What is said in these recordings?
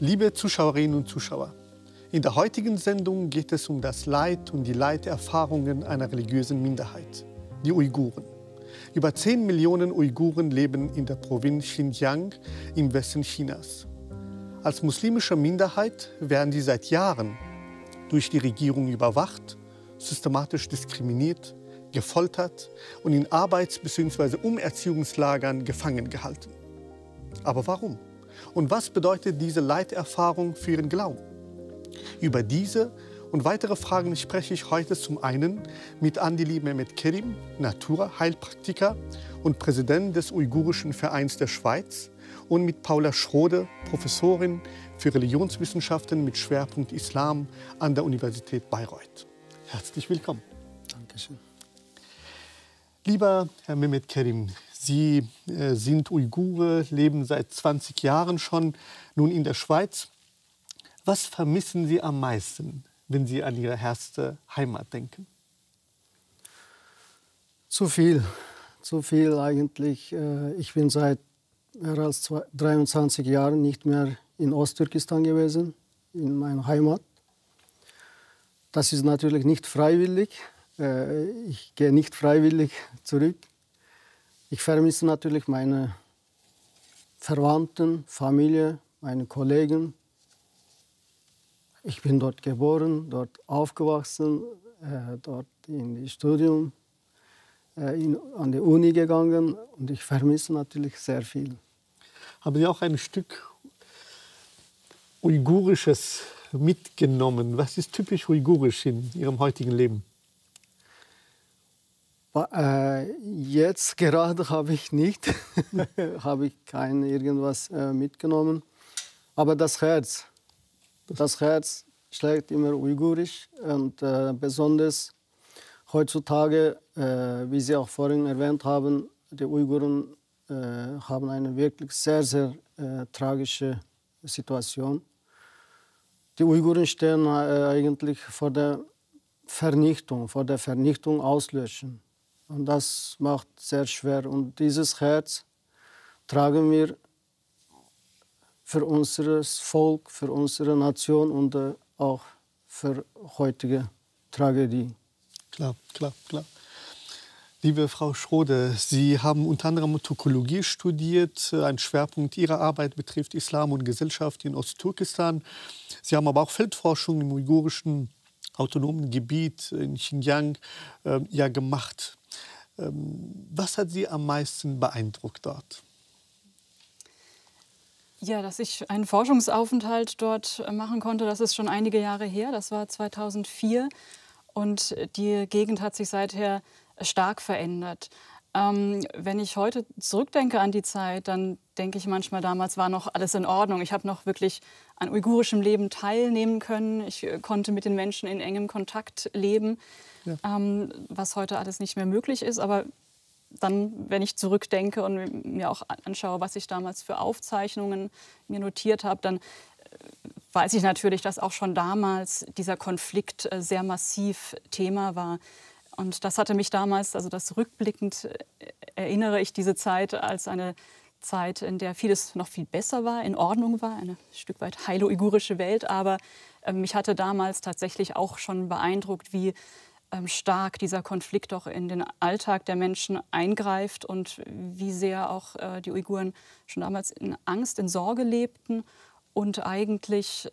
Liebe Zuschauerinnen und Zuschauer, in der heutigen Sendung geht es um das Leid und die Leiterfahrungen einer religiösen Minderheit, die Uiguren. Über 10 Millionen Uiguren leben in der Provinz Xinjiang im Westen Chinas. Als muslimische Minderheit werden sie seit Jahren durch die Regierung überwacht, systematisch diskriminiert, gefoltert und in Arbeits- bzw. Umerziehungslagern gefangen gehalten. Aber warum? Und was bedeutet diese Leiterfahrung für ihren Glauben? Über diese und weitere Fragen spreche ich heute zum einen mit Andili Mehmet Kerim, Naturheilpraktiker und Präsident des Uigurischen Vereins der Schweiz, und mit Paula Schrode, Professorin für Religionswissenschaften mit Schwerpunkt Islam an der Universität Bayreuth. Herzlich willkommen. Dankeschön. Lieber Herr Mehmet Kerim, Sie sind Uigure, leben seit 20 Jahren schon nun in der Schweiz. Was vermissen Sie am meisten, wenn Sie an Ihre erste Heimat denken? Zu viel eigentlich. Ich bin seit mehr als 23 Jahren nicht mehr in Osttürkestan gewesen, in meiner Heimat. Das ist natürlich nicht freiwillig. Ich gehe nicht freiwillig zurück. Ich vermisse natürlich meine Verwandten, Familie, meine Kollegen. Ich bin dort geboren, dort aufgewachsen, dort in das Studium, an die Uni gegangen, und ich vermisse natürlich sehr viel. Haben Sie auch ein Stück Uigurisches mitgenommen? Was ist typisch uigurisch in Ihrem heutigen Leben? Jetzt gerade habe ich nicht, habe ich kein irgendwas mitgenommen. Aber das Herz schlägt immer uigurisch, und besonders heutzutage, wie Sie auch vorhin erwähnt haben, die Uiguren haben eine wirklich sehr, sehr tragische Situation. Die Uiguren stehen eigentlich vor der Vernichtung, Auslöschen. Und das macht sehr schwer. Und dieses Herz tragen wir für unser Volk, für unsere Nation und auch für heutige Tragödie. Klar. Liebe Frau Schrode, Sie haben unter anderem Türkologie studiert. Ein Schwerpunkt Ihrer Arbeit betrifft Islam und Gesellschaft in Osttürkestan. Sie haben aber auch Feldforschung im uigurischen autonomen Gebiet in Xinjiang gemacht. Was hat Sie am meisten beeindruckt dort? Ja, dass ich einen Forschungsaufenthalt dort machen konnte, das ist schon einige Jahre her. Das war 2004. Und die Gegend hat sich seither stark verändert. Wenn ich heute zurückdenke an die Zeit, dann denke ich manchmal, damals war noch alles in Ordnung. Ich habe noch wirklich an uigurischem Leben teilnehmen können. Ich konnte mit den Menschen in engem Kontakt leben, ja. Was heute alles nicht mehr möglich ist. Aber dann, wenn ich zurückdenke und mir auch anschaue, was ich damals für Aufzeichnungen mir notiert habe, dann weiß ich natürlich, dass auch schon damals dieser Konflikt sehr massiv Thema war. Und das hatte mich damals, also das rückblickend erinnere ich diese Zeit als eine Zeit, in der vieles noch viel besser war, in Ordnung war, eine Stück weit heile uigurische Welt. Aber mich hatte damals tatsächlich auch schon beeindruckt, wie stark dieser Konflikt auch in den Alltag der Menschen eingreift und wie sehr auch die Uiguren schon damals in Angst, in Sorge lebten und eigentlich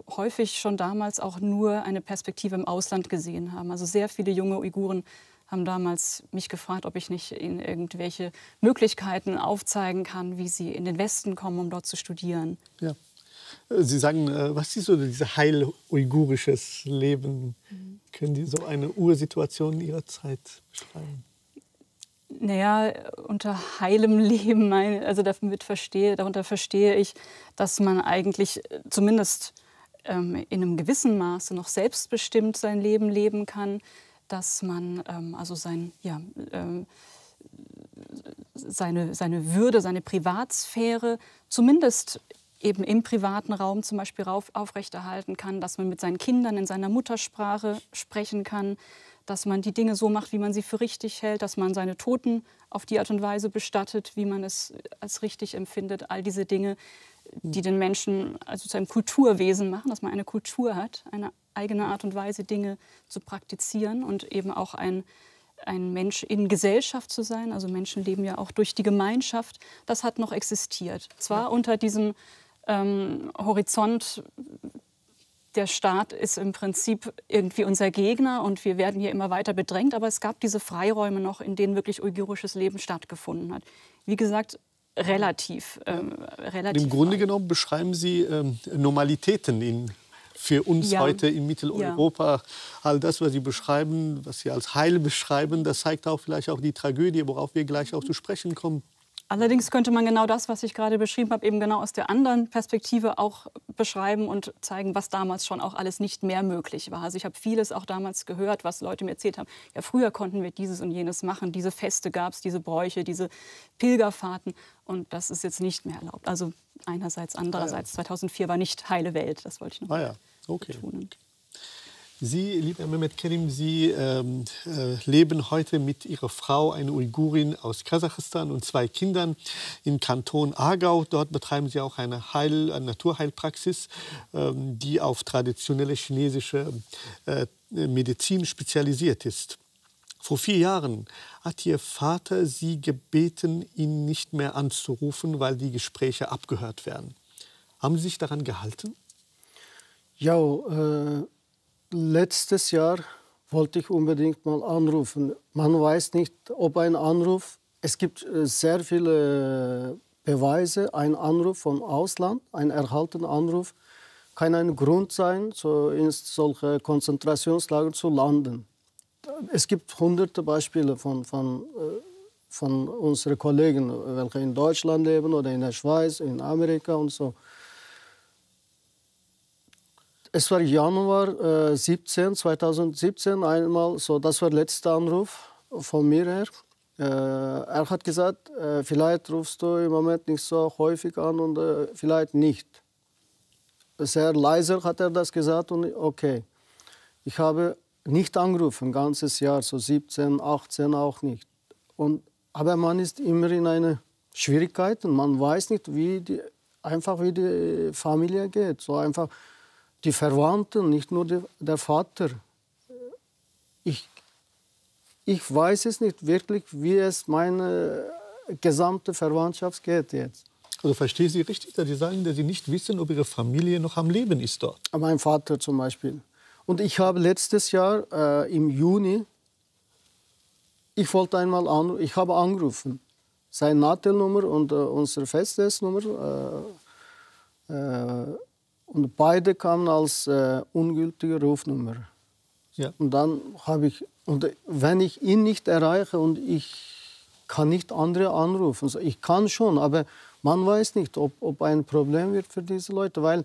häufig schon damals auch nur eine Perspektive im Ausland gesehen haben. Also sehr viele junge Uiguren haben damals mich gefragt, ob ich nicht ihnen irgendwelche Möglichkeiten aufzeigen kann, wie sie in den Westen kommen, um dort zu studieren. Ja. Sie sagen, was ist so dieses heil-uigurisches Leben? Können Sie so eine Ursituation Ihrer Zeit beschreiben? Naja, unter heilem Leben, darunter verstehe ich, dass man eigentlich zumindest in einem gewissen Maße noch selbstbestimmt sein Leben leben kann, dass man seine Würde, seine Privatsphäre zumindest eben im privaten Raum zum Beispiel aufrechterhalten kann, dass man mit seinen Kindern in seiner Muttersprache sprechen kann, dass man die Dinge so macht, wie man sie für richtig hält, dass man seine Toten auf die Art und Weise bestattet, wie man es als richtig empfindet. All diese Dinge die den Menschen also zu einem Kulturwesen machen, dass man eine Kultur hat, eine eigene Art und Weise, Dinge zu praktizieren und eben auch ein Mensch in Gesellschaft zu sein. Also Menschen leben ja auch durch die Gemeinschaft. Das hat noch existiert. Zwar unter diesem Horizont, der Staat ist im Prinzip irgendwie unser Gegner und wir werden hier immer weiter bedrängt, aber es gab diese Freiräume noch, in denen wirklich uigurisches Leben stattgefunden hat. Wie gesagt, relativ. Im Grunde genommen beschreiben Sie Normalitäten für uns heute in Mitteleuropa. Ja. All das, was Sie beschreiben, was Sie als Heil beschreiben, das zeigt auch vielleicht auch die Tragödie, worauf wir gleich auch zu sprechen kommen. Allerdings könnte man genau das, was ich gerade beschrieben habe, eben genau aus der anderen Perspektive auch beschreiben und zeigen, was damals schon auch alles nicht mehr möglich war. Also ich habe vieles auch damals gehört, was Leute mir erzählt haben. Ja, früher konnten wir dieses und jenes machen, diese Feste gab es, diese Bräuche, diese Pilgerfahrten. Und das ist jetzt nicht mehr erlaubt. Also einerseits, andererseits. 2004 war nicht heile Welt, das wollte ich noch betonen. Sie, lieber Mehmet Kerim, Sie leben heute mit Ihrer Frau, eine Uigurin aus Kasachstan und 2 Kindern im Kanton Aargau. Dort betreiben Sie auch eine Naturheilpraxis, die auf traditionelle chinesische Medizin spezialisiert ist. Vor 4 Jahren hat Ihr Vater Sie gebeten, ihn nicht mehr anzurufen, weil die Gespräche abgehört werden. Haben Sie sich daran gehalten? Ja, letztes Jahr wollte ich unbedingt mal anrufen. Man weiß nicht, ob ein Anruf, es gibt sehr viele Beweise, ein Anruf vom Ausland, ein erhaltener Anruf, kann ein Grund sein, so in solche Konzentrationslager zu landen. Es gibt hunderte Beispiele von unseren Kollegen, welche in Deutschland leben oder in der Schweiz, in Amerika und so. Es war Januar 2017 einmal so, das war der letzte Anruf von mir her. Er hat gesagt, vielleicht rufst du im Moment nicht so häufig an und vielleicht nicht. Sehr leise hat er das gesagt und okay. Ich habe nicht angerufen, ein ganzes Jahr, so 17, 18 auch nicht. Aber man ist immer in einer Schwierigkeit und man weiß nicht, wie die Familie geht. So einfach die Verwandten, nicht nur der Vater. Ich weiß es nicht wirklich, wie es meine gesamte Verwandtschaft geht jetzt. Also verstehe Sie richtig, dass Sie sagen, dass Sie nicht wissen, ob Ihre Familie noch am Leben ist dort? Mein Vater zum Beispiel. Und ich habe letztes Jahr im Juni, ich habe angerufen. Seine Natel-Nummer und unsere Festnetznummer. Und beide kamen als ungültige Rufnummer. Ja. Und dann habe ich, wenn ich ihn nicht erreiche und ich kann nicht andere anrufen, also ich kann schon, aber man weiß nicht, ob ein Problem wird für diese Leute, weil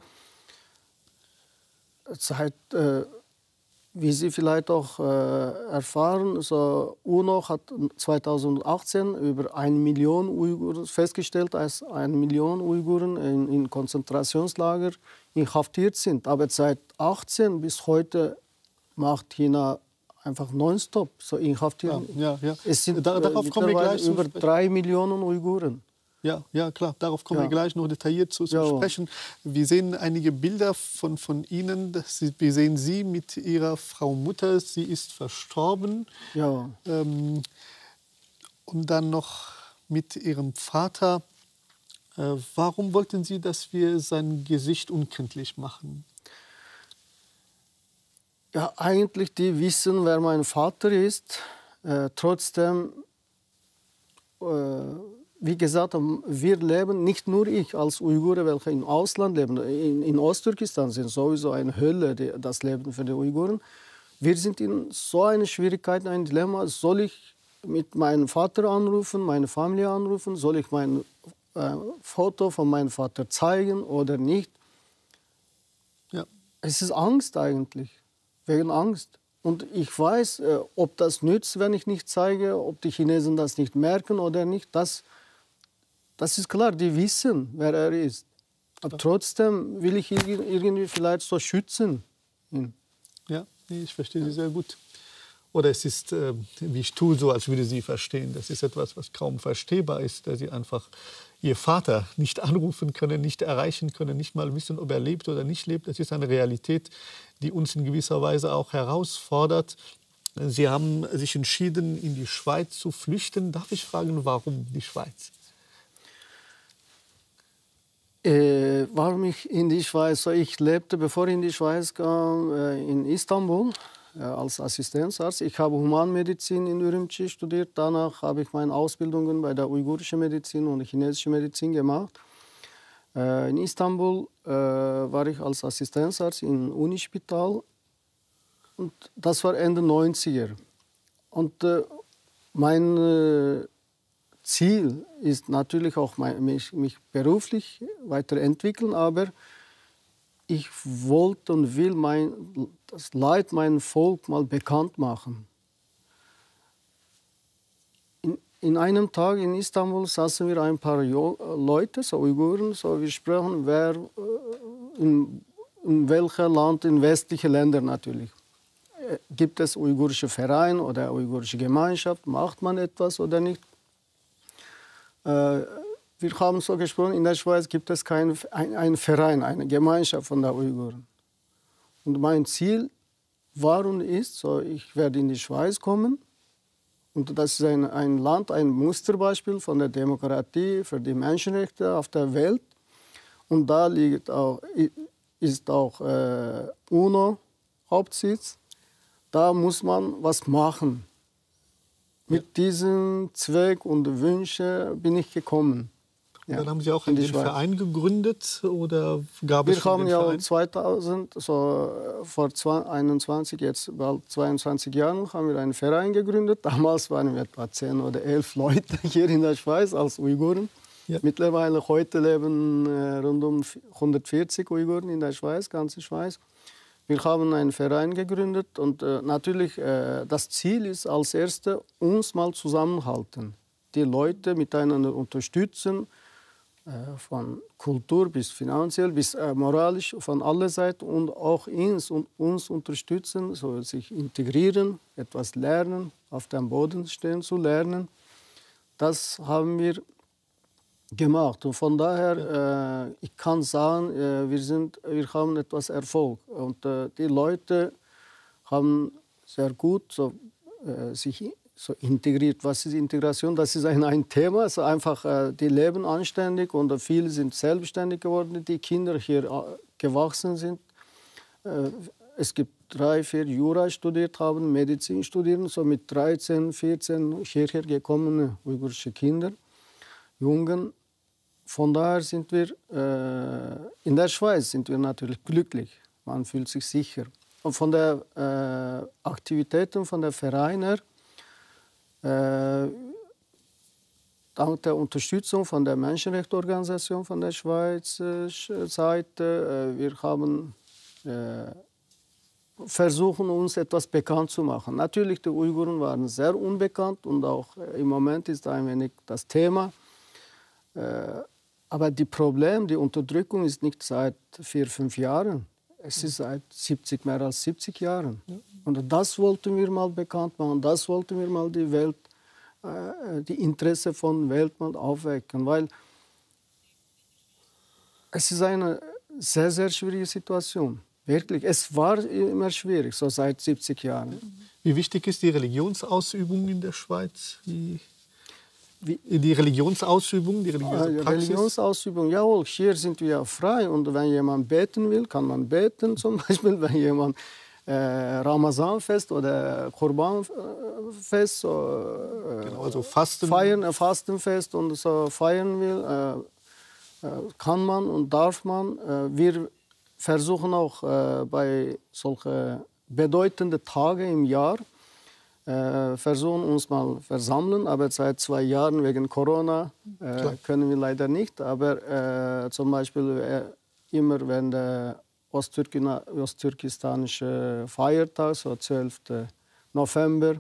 wie Sie vielleicht auch erfahren, so UNO hat 2018 über 1 Million Uiguren festgestellt, dass 1 Million Uiguren in Konzentrationslager inhaftiert sind. Aber seit 2018 bis heute macht China einfach nonstop so inhaftieren. Ja. Es sind darauf kommen wir gleich über 3 Millionen Uiguren. Ja, klar. Darauf kommen wir gleich noch detailliert zu sprechen. Wir sehen einige Bilder von Ihnen. Wir sehen Sie mit Ihrer Frau Mutter. Sie ist verstorben. Ja. Und dann noch mit Ihrem Vater. Warum wollten Sie, dass wir sein Gesicht unkenntlich machen? Ja, eigentlich die wissen, wer mein Vater ist. Trotzdem... wie gesagt, wir leben, nicht nur ich als Uigure, welche im Ausland leben, in Osttürkestan sind sowieso eine Hölle, das Leben für die Uiguren. Wir sind in so einer Schwierigkeit, ein Dilemma. Soll ich mit meinem Vater anrufen, meine Familie anrufen? Soll ich mein Foto von meinem Vater zeigen oder nicht? Ja. Es ist Angst eigentlich, wegen Angst. Und ich weiß, ob das nützt, wenn ich nicht zeige, ob die Chinesen das nicht merken oder nicht. Das ist klar, die wissen, wer er ist. Aber trotzdem will ich irgendwie vielleicht so schützen. Ja, ich verstehe Sie sehr gut. Oder es ist, wie ich tue, so, als würde Sie verstehen. Das ist etwas, was kaum verstehbar ist, dass Sie einfach Ihr Vater nicht anrufen können, nicht erreichen können, nicht mal wissen, ob er lebt oder nicht lebt. Das ist eine Realität, die uns in gewisser Weise auch herausfordert. Sie haben sich entschieden, in die Schweiz zu flüchten. Darf ich fragen, warum die Schweiz? Warum ich in die Schweiz? So, ich lebte, bevor ich in die Schweiz kam, in Istanbul als Assistenzarzt. Ich habe Humanmedizin in Ürümqi studiert. Danach habe ich meine Ausbildungen bei der uigurischen Medizin und chinesischen Medizin gemacht. In Istanbul war ich als Assistenzarzt im Unispital. Und das war Ende 90er. Und mein Ziel ist natürlich auch mich beruflich weiterentwickeln, aber ich wollte und will das Leid meinem Volk mal bekannt machen. In einem Tag in Istanbul saßen wir ein paar Leute, so Uiguren, so wir sprachen, wer in welchem Land, in westlichen Ländern natürlich. Gibt es uigurische Vereine oder uigurische Gemeinschaft? Macht man etwas oder nicht? Wir haben so gesprochen, in der Schweiz gibt es keinen Verein, eine Gemeinschaft von der Uiguren. Und mein Ziel war und ist, so, ich werde in die Schweiz kommen. Und das ist ein Land, ein Musterbeispiel von der Demokratie, für die Menschenrechte auf der Welt. Und da ist auch UNO-Hauptsitz. Da muss man was machen. Mit diesem Zweck und Wünschen bin ich gekommen. Ja. Dann haben Sie auch einen Verein gegründet oder gab es schon den Verein? Wir haben ja 2000, so vor 21, jetzt bald 22 Jahren, haben wir einen Verein gegründet. Damals waren wir etwa 10 oder 11 Leute hier in der Schweiz als Uiguren. Ja. Mittlerweile heute leben rund um 140 Uiguren in der Schweiz, ganze Schweiz. Wir haben einen Verein gegründet und natürlich das Ziel ist als erstes, uns mal zusammenhalten. Die Leute miteinander unterstützen, von Kultur bis finanziell, bis moralisch, von aller Seiten und auch uns unterstützen, so sich integrieren, etwas lernen, auf dem Boden stehen zu lernen. Das haben wir gemacht und von daher, ich kann sagen, wir haben etwas Erfolg und die Leute haben sehr gut sich so integriert. Was ist Integration? Das ist ein Thema. Also einfach, die leben anständig und viele sind selbstständig geworden, die Kinder hier gewachsen sind. Es gibt 3, 4 Jura studiert haben, Medizin studieren, so mit 13, 14 hierher gekommene uigurische Kinder, Jungen. Von daher sind wir, in der Schweiz sind wir natürlich glücklich. Man fühlt sich sicher. Und von den Aktivitäten, von den Vereinen, dank der Unterstützung von der Menschenrechtsorganisation von der Schweiz Seite, wir haben versuchen, uns etwas bekannt zu machen. Natürlich, die Uiguren waren sehr unbekannt und auch im Moment ist ein wenig das Thema. Aber die Unterdrückung ist nicht seit 4, 5 Jahren. Es ist seit mehr als 70 Jahren. Ja. Und das wollten wir mal bekannt machen, das wollten wir mal die Welt, die Interesse von der Welt mal aufwecken. Weil es ist eine sehr, sehr schwierige Situation. Wirklich, es war immer schwierig, so seit 70 Jahren. Wie wichtig ist die Religionsausübung in der Schweiz? Die Religionsausübung, die Praxis? Religionsausübung, jawohl, hier sind wir ja frei und wenn jemand beten will, kann man beten. Zum Beispiel, wenn jemand Ramazanfest oder Kurbanfest genau, also Fastenfest und so feiern will, kann man und darf man. Wir versuchen auch bei solchen bedeutenden Tagen im Jahr, versuchen uns mal versammeln, aber seit 2 Jahren wegen Corona können wir leider nicht. Aber zum Beispiel immer wenn der osttürkistanische Feiertag, so 12. November,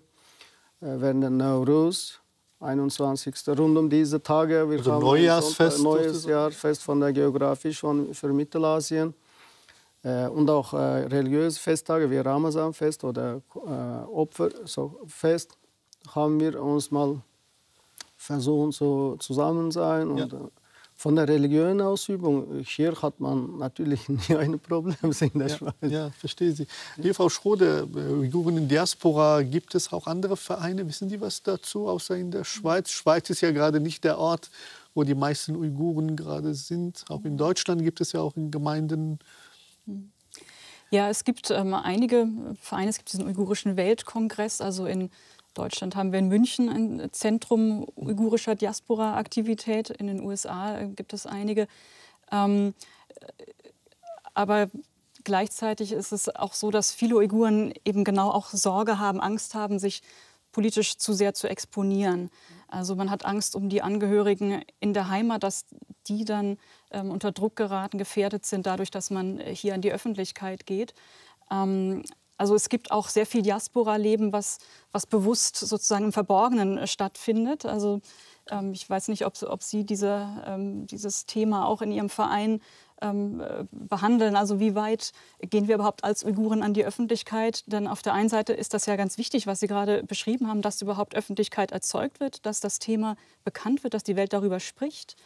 wenn der Nowruz, 21. Rund um diese Tage. Wir also haben Neujahrsfest? Neujahrsfest von der Geografie schon für Mittelasien. Und auch religiöse Festtage wie Ramazanfest oder Opferfest haben wir uns mal versuchen, so zusammen sein. Und, Von der Religionenausübung, hier hat man natürlich nie ein Problem in der Schweiz. Ja, verstehe Sie. Liebe Frau Schrode, Uiguren in Diaspora, gibt es auch andere Vereine? Wissen Sie was dazu, außer in der Schweiz? Schweiz ist ja gerade nicht der Ort, wo die meisten Uiguren gerade sind. Auch in Deutschland gibt es ja auch in Gemeinden. Ja, es gibt einige Vereine. Es gibt diesen uigurischen Weltkongress. Also in Deutschland haben wir in München ein Zentrum uigurischer Diaspora-Aktivität. In den USA gibt es einige. Aber gleichzeitig ist es auch so, dass viele Uiguren eben genau auch Sorge haben, Angst haben, sich politisch zu sehr zu exponieren. Also man hat Angst um die Angehörigen in der Heimat, dass die dann unter Druck geraten, gefährdet sind, dadurch, dass man hier an die Öffentlichkeit geht. Also es gibt auch sehr viel Diaspora-Leben, was bewusst sozusagen im Verborgenen stattfindet. Also ich weiß nicht, ob Sie dieses Thema auch in Ihrem Verein behandeln. Also wie weit gehen wir überhaupt als Uiguren an die Öffentlichkeit? Denn auf der einen Seite ist das ja ganz wichtig, was Sie gerade beschrieben haben, dass überhaupt Öffentlichkeit erzeugt wird, dass das Thema bekannt wird, dass die Welt darüber spricht.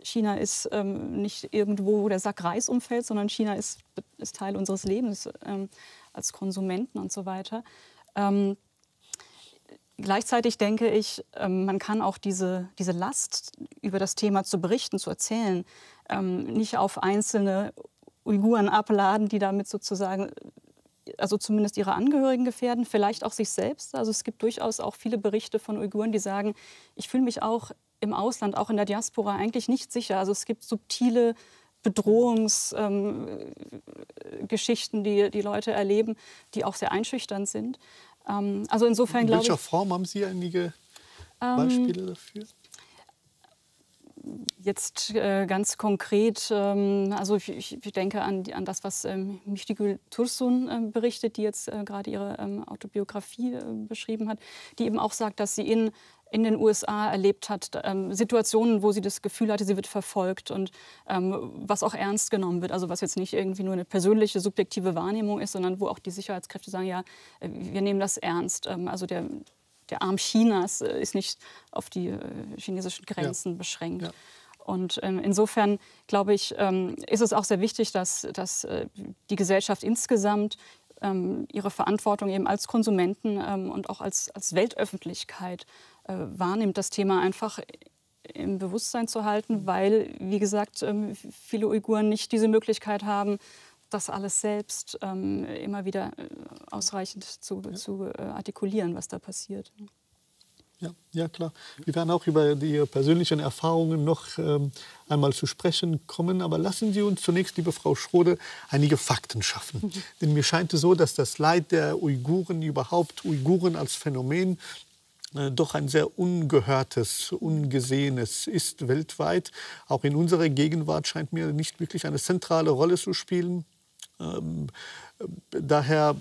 China ist nicht irgendwo, wo der Sack Reis umfällt, sondern China ist Teil unseres Lebens als Konsumenten und so weiter. Gleichzeitig denke ich, man kann auch diese Last, über das Thema zu berichten, zu erzählen, nicht auf einzelne Uiguren abladen, die damit sozusagen, also zumindest ihre Angehörigen gefährden, vielleicht auch sich selbst. Also es gibt durchaus auch viele Berichte von Uiguren, die sagen, ich fühle mich auch im Ausland, auch in der Diaspora eigentlich nicht sicher. Also es gibt subtile Bedrohungsgeschichten, die Leute erleben, die auch sehr einschüchternd sind. Also insofern glaube ich... In welcher Form haben Sie einige Beispiele dafür? Jetzt ganz konkret, also ich denke an das, was Mihdigül Tursun berichtet, die jetzt gerade ihre Autobiografie beschrieben hat, die eben auch sagt, dass sie in den USA erlebt hat, Situationen, wo sie das Gefühl hatte, sie wird verfolgt und was auch ernst genommen wird. Also was jetzt nicht irgendwie nur eine persönliche, subjektive Wahrnehmung ist, sondern wo auch die Sicherheitskräfte sagen, ja, wir nehmen das ernst. Also der Arm Chinas ist nicht auf die chinesischen Grenzen beschränkt. Ja. Und insofern, glaube ich, ist es auch sehr wichtig, dass die Gesellschaft insgesamt ihre Verantwortung eben als Konsumenten und auch als Weltöffentlichkeit wahrnimmt, das Thema einfach im Bewusstsein zu halten, weil, wie gesagt, viele Uiguren nicht diese Möglichkeit haben, das alles selbst immer wieder ausreichend zu artikulieren, was da passiert. Ja, klar. Wir werden auch über die persönlichen Erfahrungen noch einmal zu sprechen kommen. Aber lassen Sie uns zunächst, liebe Frau Schrode, einige Fakten schaffen. Denn mir scheint es so, dass das Leid der Uiguren, überhaupt Uiguren als Phänomen, doch ein sehr ungehörtes, ungesehenes ist weltweit. Auch in unserer Gegenwart scheint mir nicht wirklich eine zentrale Rolle zu spielen. Daher,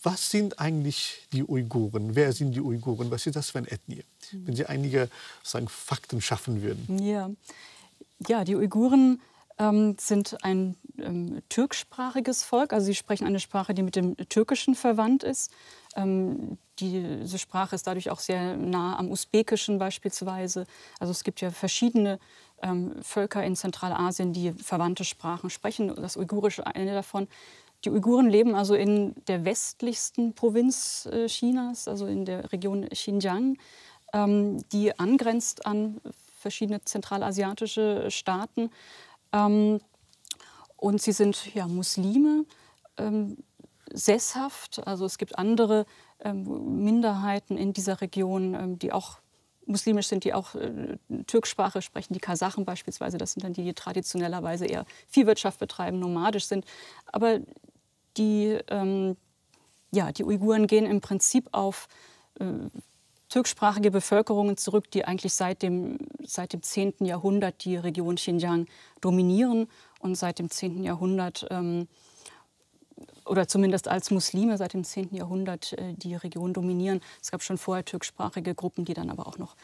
was sind eigentlich die Uiguren? Wer sind die Uiguren? Was ist das für eine Ethnie? Wenn Sie einige Fakten schaffen würden. Ja, die Uiguren sind ein türksprachiges Volk. Also sie sprechen eine Sprache, die mit dem Türkischen verwandt ist. Diese Sprache ist dadurch auch sehr nah am Usbekischen beispielsweise. Also es gibt ja verschiedene Völker in Zentralasien, die verwandte Sprachen sprechen. Das Uigurische eine davon. Die Uiguren leben also in der westlichsten Provinz Chinas, also in der Region Xinjiang, die angrenzt an verschiedene zentralasiatische Staaten. Und sie sind ja Muslime, sesshaft. Also es gibt andere Minderheiten in dieser Region, die auch muslimisch sind, die auch Türksprache sprechen, die Kasachen beispielsweise. Das sind dann die traditionellerweise eher Viehwirtschaft betreiben, nomadisch sind. Aber die Uiguren gehen im Prinzip auf türksprachige Bevölkerungen zurück, die eigentlich seit dem 10. Jahrhundert die Region Xinjiang dominieren und seit dem 10. Jahrhundert oder zumindest als Muslime seit dem 10. Jahrhundert die Region dominieren. Es gab schon vorher türkischsprachige Gruppen, die dann aber auch noch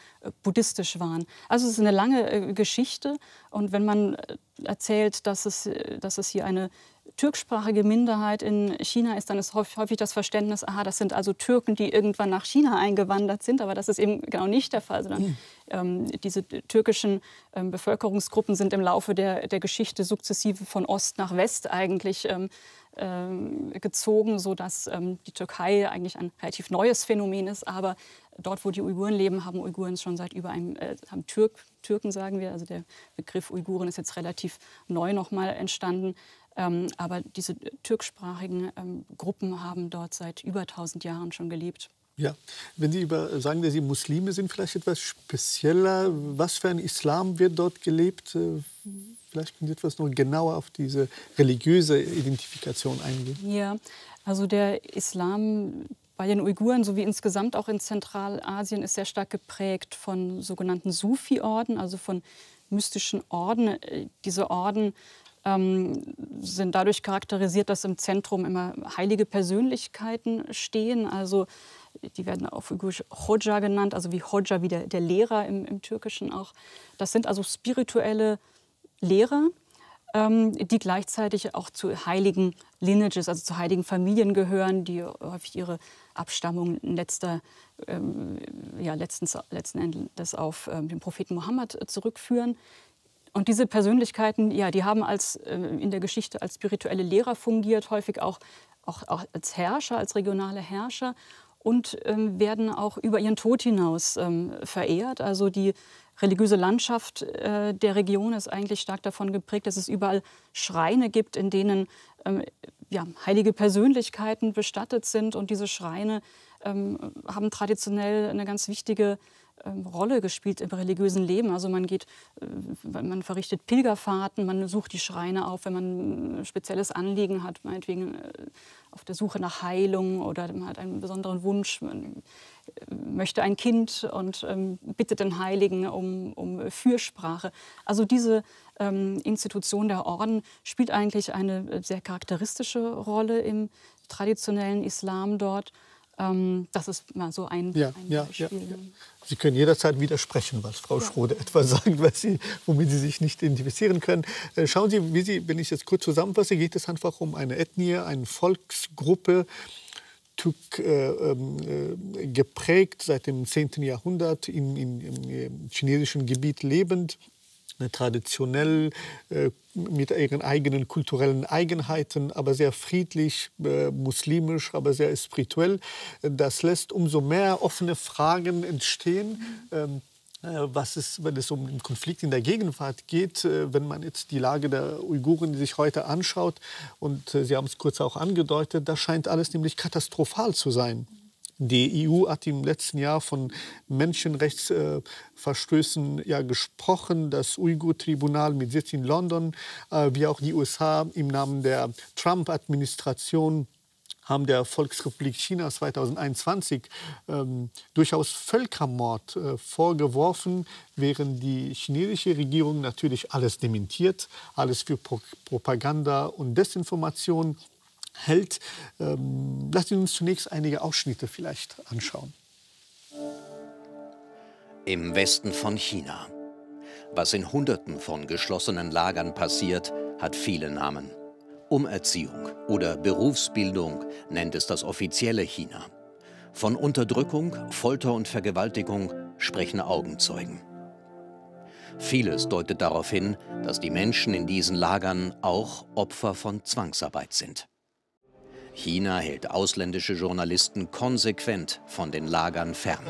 buddhistisch waren. Also es ist eine lange Geschichte. Und wenn man erzählt, dass es hier eine türkischsprachige Minderheit in China ist, dann ist häufig das Verständnis, aha, das sind also Türken, die irgendwann nach China eingewandert sind. Aber das ist eben genau nicht der Fall, sondern diese türkischen Bevölkerungsgruppen sind im Laufe der Geschichte sukzessive von Ost nach West eigentlich gezogen, sodass die Türkei eigentlich ein relativ neues Phänomen ist. Aber dort, wo die Uiguren leben, haben Uiguren schon seit haben Türken, sagen wir. Also der Begriff Uiguren ist jetzt relativ neu nochmal entstanden. Aber diese türkischsprachigen Gruppen haben dort seit über 1000 Jahren schon gelebt. Ja, wenn Sie sagen, dass Sie Muslime sind, vielleicht etwas spezieller. Was für ein Islam wird dort gelebt? Vielleicht können Sie etwas noch genauer auf diese religiöse Identifikation eingehen. Ja, also der Islam bei den Uiguren sowie insgesamt auch in Zentralasien ist sehr stark geprägt von sogenannten Sufi-Orden, also von mystischen Orden. Diese Orden sind dadurch charakterisiert, dass im Zentrum immer heilige Persönlichkeiten stehen. Also die werden auf Uigurisch Hoja genannt, also wie Hoja, wie der Lehrer im Türkischen auch. Das sind also spirituelle Lehrer, die gleichzeitig auch zu heiligen Lineages, also zu heiligen Familien gehören, die häufig ihre Abstammung letzten Endes auf den Propheten Mohammed zurückführen. Und diese Persönlichkeiten, ja, die haben in der Geschichte als spirituelle Lehrer fungiert, häufig auch als Herrscher, als regionale Herrscher und werden auch über ihren Tod hinaus verehrt. Also die religiöse Landschaft der Region ist eigentlich stark davon geprägt, dass es überall Schreine gibt, in denen heilige Persönlichkeiten bestattet sind. Und diese Schreine haben traditionell eine ganz wichtige Rolle gespielt im religiösen Leben. Also man verrichtet Pilgerfahrten, man sucht die Schreine auf, wenn man ein spezielles Anliegen hat, meinetwegen auf der Suche nach Heilung oder man hat einen besonderen Wunsch, man möchte ein Kind und bittet den Heiligen um Fürsprache. Also diese Institution der Orden spielt eigentlich eine sehr charakteristische Rolle im traditionellen Islam dort. Das ist mal so ein Beispiel. Ja. Sie können jederzeit widersprechen, was Frau Schrode etwas sagt, womit Sie sich nicht identifizieren können. Schauen Sie, wenn ich es kurz zusammenfasse, geht es einfach um eine Ethnie, eine Volksgruppe, geprägt seit dem 10. Jahrhundert im chinesischen Gebiet lebend, traditionell mit ihren eigenen kulturellen Eigenheiten, aber sehr friedlich, muslimisch, aber sehr spirituell. Das lässt umso mehr offene Fragen entstehen. Wenn es um den Konflikt in der Gegenwart geht, wenn man jetzt die Lage der Uiguren sich heute anschaut, und Sie haben es kurz auch angedeutet, das scheint alles nämlich katastrophal zu sein. Die EU hat im letzten Jahr von Menschenrechtsverstößen gesprochen. Das Uigur-Tribunal mit Sitz in London, wie auch die USA im Namen der Trump-Administration haben der Volksrepublik China 2021 durchaus Völkermord vorgeworfen, während die chinesische Regierung natürlich alles dementiert, alles für Propaganda und Desinformation hält. Lassen Sie uns zunächst einige Ausschnitte vielleicht anschauen. Im Westen von China. Was in Hunderten von geschlossenen Lagern passiert, hat viele Namen. Umerziehung oder Berufsbildung nennt es das offizielle China. Von Unterdrückung, Folter und Vergewaltigung sprechen Augenzeugen. Vieles deutet darauf hin, dass die Menschen in diesen Lagern auch Opfer von Zwangsarbeit sind. China hält ausländische Journalisten konsequent von den Lagern fern.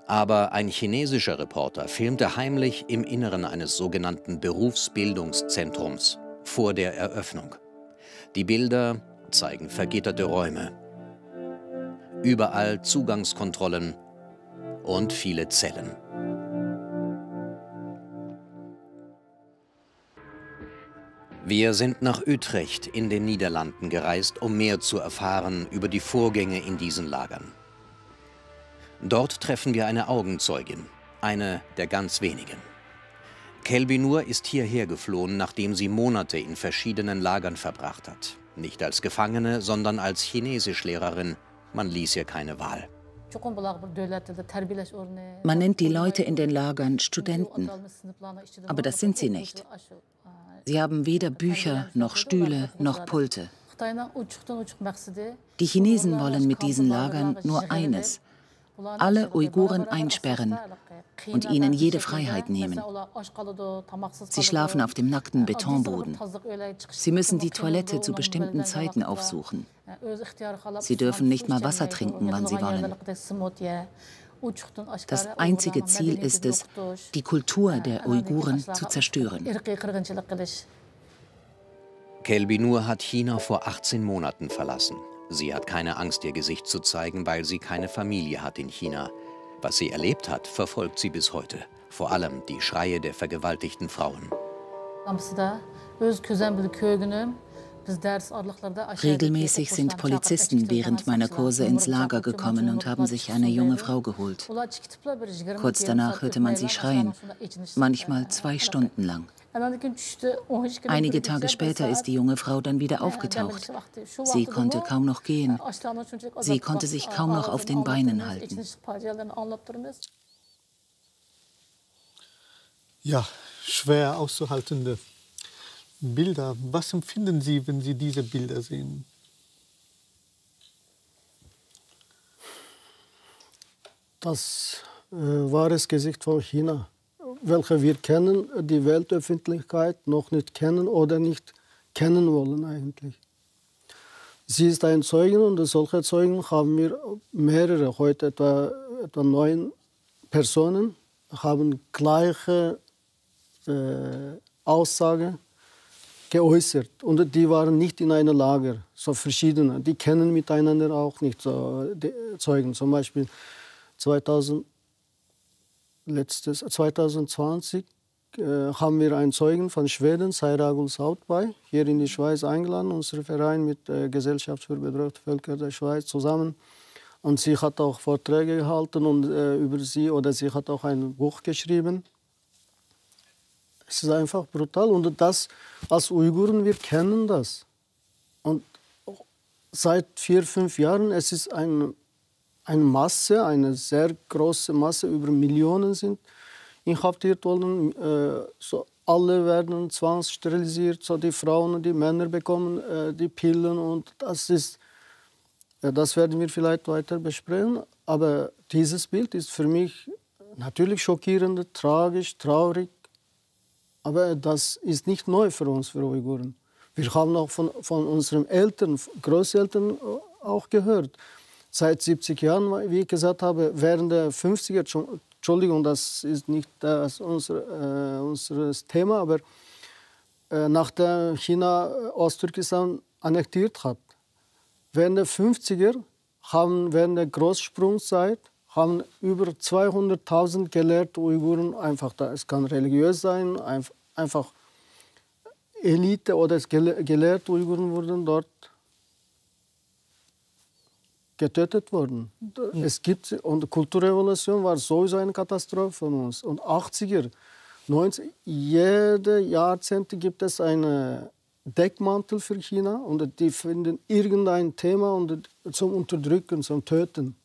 Aber ein chinesischer Reporter filmte heimlich im Inneren eines sogenannten Berufsbildungszentrums vor der Eröffnung. Die Bilder zeigen vergitterte Räume, überall Zugangskontrollen und viele Zellen. Wir sind nach Utrecht in den Niederlanden gereist, um mehr zu erfahren über die Vorgänge in diesen Lagern. Dort treffen wir eine Augenzeugin, eine der ganz wenigen. Kelbinur ist hierher geflohen, nachdem sie Monate in verschiedenen Lagern verbracht hat. Nicht als Gefangene, sondern als Chinesischlehrerin. Man ließ ihr keine Wahl. Man nennt die Leute in den Lagern Studenten, aber das sind sie nicht. Sie haben weder Bücher, noch Stühle, noch Pulte. Die Chinesen wollen mit diesen Lagern nur eines: alle Uiguren einsperren und ihnen jede Freiheit nehmen. Sie schlafen auf dem nackten Betonboden. Sie müssen die Toilette zu bestimmten Zeiten aufsuchen. Sie dürfen nicht mal Wasser trinken, wann sie wollen. Das einzige Ziel ist es, die Kultur der Uiguren zu zerstören. Kelbinur hat China vor 18 Monaten verlassen. Sie hat keine Angst, ihr Gesicht zu zeigen, weil sie keine Familie hat in China. Was sie erlebt hat, verfolgt sie bis heute. Vor allem die Schreie der vergewaltigten Frauen. Regelmäßig sind Polizisten während meiner Kurse ins Lager gekommen und haben sich eine junge Frau geholt. Kurz danach hörte man sie schreien, manchmal 2 Stunden lang. Einige Tage später ist die junge Frau dann wieder aufgetaucht. Sie konnte kaum noch gehen. Sie konnte sich kaum noch auf den Beinen halten. Ja, schwer auszuhaltende Bilder. Was empfinden Sie, wenn Sie diese Bilder sehen? Das wahres Gesicht von China, welche wir kennen, die Weltöffentlichkeit noch nicht kennen oder nicht kennen wollen eigentlich. Sie ist ein Zeugen und solche Zeugen haben wir mehrere, heute etwa 9 Personen, haben gleiche Aussage geäußert. Und die waren nicht in einem Lager, so verschiedene. Die kennen miteinander auch nicht so Zeugen. Zum Beispiel 2020 haben wir einen Zeugen von Schweden, Sairagul Sautbay, hier in die Schweiz eingeladen, unser Verein mit der Gesellschaft für bedrohte Völker der Schweiz zusammen. Und sie hat auch Vorträge gehalten und über sie, oder sie hat auch ein Buch geschrieben. Es ist einfach brutal. Und das, als Uiguren, wir kennen das. Und seit 4, 5 Jahren, es ist eine Masse, eine sehr große Masse, über Millionen sind inhaftiert worden. So alle werden zwangssterilisiert, so die Frauen und die Männer bekommen die Pillen. Und das werden wir vielleicht weiter besprechen. Aber dieses Bild ist für mich natürlich schockierend, tragisch, traurig. Aber das ist nicht neu für uns, für Uiguren. Wir haben auch von unseren Eltern, Großeltern auch gehört. Seit 70 Jahren, wie ich gesagt habe, während der 50er, Entschuldigung, das ist nicht unser Thema, aber nachdem China Osttürkistan annektiert hat, während der 50er, während der Großsprungzeit, haben über 200.000 gelehrte Uiguren einfach da. Es kann religiös sein, einfach Elite oder gelehrte Uiguren wurden dort getötet worden. Es gibt, und die Kulturrevolution war sowieso eine Katastrophe von uns. Und 80er, 90er, jede Jahrzehnt gibt es einen Deckmantel für China und die finden irgendein Thema zum Unterdrücken, zum Töten.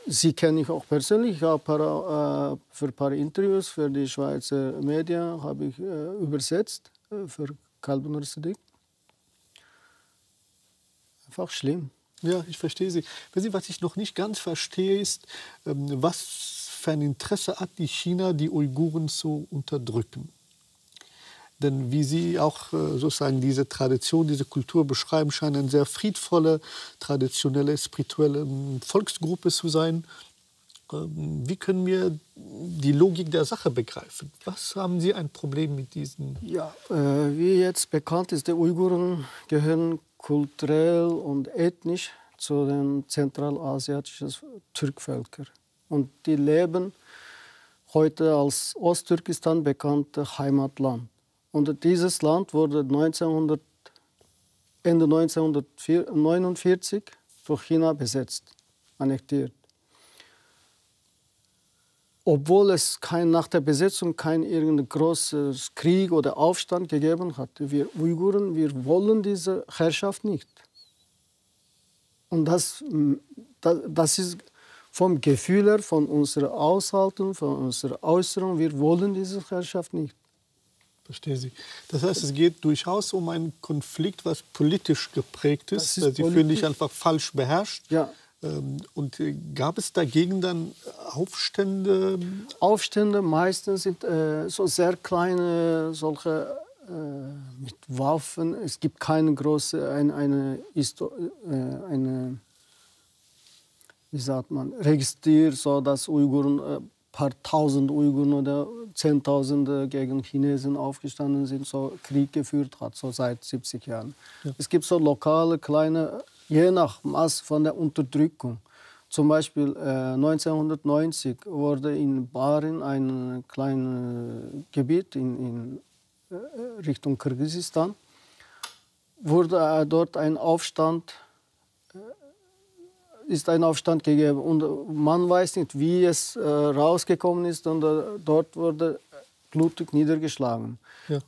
Sie kenne ich auch persönlich. Ich habe für ein paar Interviews für die Schweizer Medien habe ich übersetzt für Kelbinur Siddique. Einfach schlimm. Ja, ich verstehe Sie. Was ich noch nicht ganz verstehe, ist, was für ein Interesse hat die China, die Uiguren zu unterdrücken. Denn wie Sie auch sozusagen diese Tradition, diese Kultur beschreiben, scheint eine sehr friedvolle, traditionelle, spirituelle Volksgruppe zu sein. Wie können wir die Logik der Sache begreifen? Was haben Sie ein Problem mit diesen? Ja, wie jetzt bekannt ist, die Uiguren gehören kulturell und ethnisch zu den zentralasiatischen Türkvölkern. Und die leben heute als Osttürkistan bekannte Heimatland. Und dieses Land wurde Ende 1949 durch China besetzt, annektiert. obwohl es nach der Besetzung kein irgendein großes Krieg oder Aufstand gegeben hat. Wir Uiguren, wir wollen diese Herrschaft nicht. Und das ist vom Gefühl her, von unserer Aushaltung, von unserer Äußerung, wir wollen diese Herrschaft nicht. Verstehe Sie. Das heißt, es geht durchaus um einen Konflikt, was politisch geprägt ist. Sie fühlen sich einfach falsch beherrscht. Ja. Und gab es dagegen dann Aufstände? Aufstände meistens sind so sehr kleine, solche mit Waffen. Es gibt keine große, wie sagt man, registriert, so dass Uiguren, paar tausend Uiguren oder Zehntausende gegen Chinesen aufgestanden sind, so Krieg geführt hat, so seit 70 Jahren. Ja. Es gibt so lokale, kleine, je nach Maß von der Unterdrückung. Zum Beispiel 1990 wurde in Barin ein kleines Gebiet in Richtung Kirgisistan, wurde dort ein Aufstand gegeben. Und man weiß nicht, wie es rausgekommen ist. Und dort wurde blutig niedergeschlagen. Ja.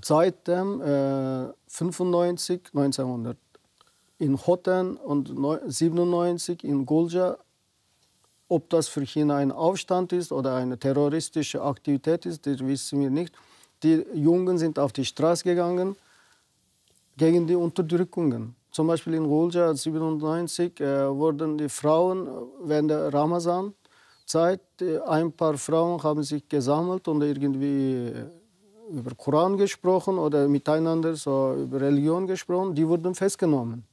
Seitdem 1900 in Hoten und 1997 in Gulja, ob das für China ein Aufstand ist oder eine terroristische Aktivität ist, das wissen wir nicht. Die Jungen sind auf die Straße gegangen gegen die Unterdrückungen. Zum Beispiel in Gulja 1997 wurden die Frauen während der Ramazan-Zeit, ein paar Frauen haben sich gesammelt und irgendwie über Koran gesprochen oder miteinander so über Religion gesprochen. Die wurden festgenommen.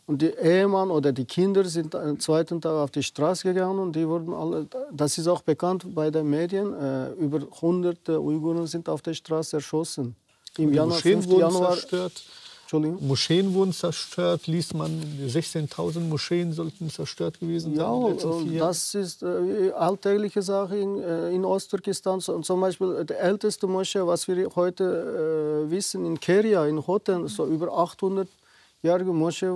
Und die Ehemann oder die Kinder sind am zweiten Tag auf die Straße gegangen und die wurden alle, das ist auch bekannt bei den Medien, über hunderte Uiguren sind auf der Straße erschossen. Im Januar, 5. Januar zerstört. Moscheen wurden zerstört, liest man, 16.000 Moscheen sollten zerstört gewesen sein. Ja, das ist alltägliche Sache in Osttürkestan. Zum Beispiel die älteste Moschee, was wir heute wissen, in Keria, in Hoten, so über 800-jährige Moschee,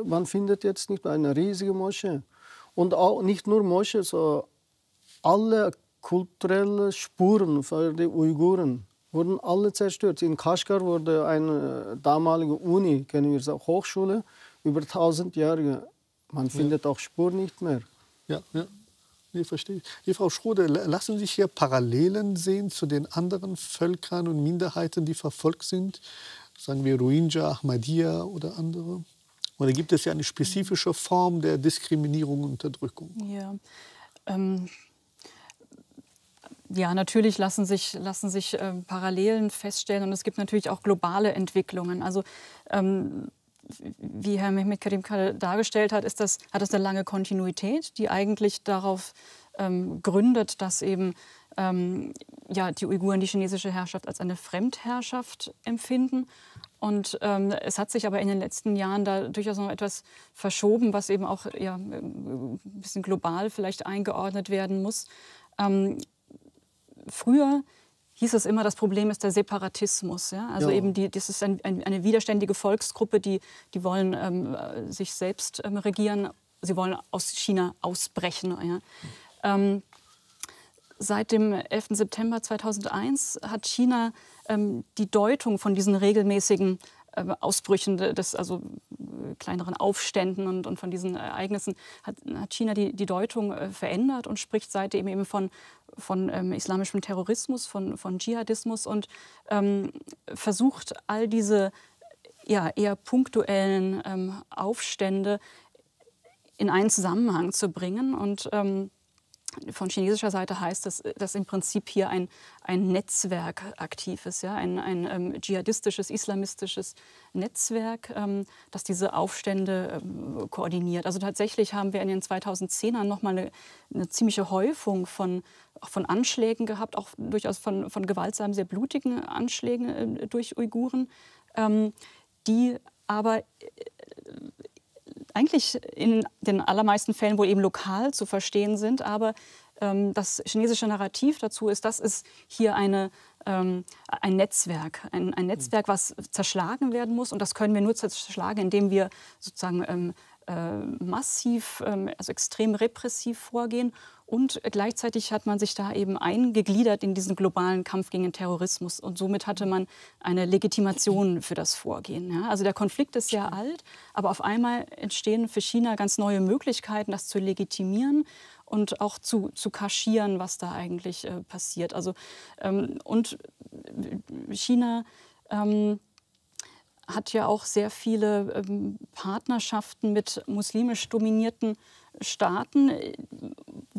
man findet jetzt nicht mehr eine riesige Moschee. Und auch nicht nur Moschee, so alle kulturellen Spuren für die Uiguren wurden alle zerstört. In Kashgar wurde eine damalige Uni, kennen wir sagen, Hochschule, über 1000 Jahre. Man findet auch Spuren nicht mehr. Ja, ja. Nee, verstehe ich. Frau Schrode, lassen sich hier Parallelen sehen zu den anderen Völkern und Minderheiten, die verfolgt sind? Sagen wir Rohingya, Ahmadiyya oder andere? Oder gibt es ja eine spezifische Form der Diskriminierung und Unterdrückung? Ja. Ja, natürlich lassen sich Parallelen feststellen und es gibt natürlich auch globale Entwicklungen. Also wie Herr Mehmet Karim gerade dargestellt hat, hat das eine lange Kontinuität, die eigentlich darauf gründet, dass eben die Uiguren die chinesische Herrschaft als eine Fremdherrschaft empfinden. Und es hat sich aber in den letzten Jahren da durchaus noch etwas verschoben, was eben auch ein bisschen global vielleicht eingeordnet werden muss. Früher hieß es immer, das Problem ist der Separatismus. Ja? Also eben das ist eine widerständige Volksgruppe, die wollen sich selbst regieren. Sie wollen aus China ausbrechen. Ja? Seit dem 11. September 2001 hat China die Deutung von diesen regelmäßigen Ausbrüchen, also kleineren Aufständen und von diesen Ereignissen, hat China die Deutung verändert und spricht seitdem eben von islamischem Terrorismus, von Dschihadismus und versucht all diese eher punktuellen Aufstände in einen Zusammenhang zu bringen. Und von chinesischer Seite heißt das, dass im Prinzip hier ein Netzwerk aktiv ist, ja? ein dschihadistisches, islamistisches Netzwerk, das diese Aufstände koordiniert. Also tatsächlich haben wir in den 2010ern noch mal eine ziemliche Häufung von Anschlägen gehabt, auch durchaus von gewaltsamen, sehr blutigen Anschlägen durch Uiguren, die aber eigentlich in den allermeisten Fällen wohl eben lokal zu verstehen sind, aber das chinesische Narrativ dazu ist, das ist hier ein Netzwerk, ein Netzwerk, was zerschlagen werden muss. Und das können wir nur zerschlagen, indem wir sozusagen massiv, also extrem repressiv vorgehen. Und gleichzeitig hat man sich da eben eingegliedert in diesen globalen Kampf gegen den Terrorismus. Und somit hatte man eine Legitimation für das Vorgehen. Ja? Also der Konflikt ist sehr alt, aber auf einmal entstehen für China ganz neue Möglichkeiten, das zu legitimieren und auch zu kaschieren, was da eigentlich passiert. Also, und China hat ja auch sehr viele Partnerschaften mit muslimisch dominierten Staaten,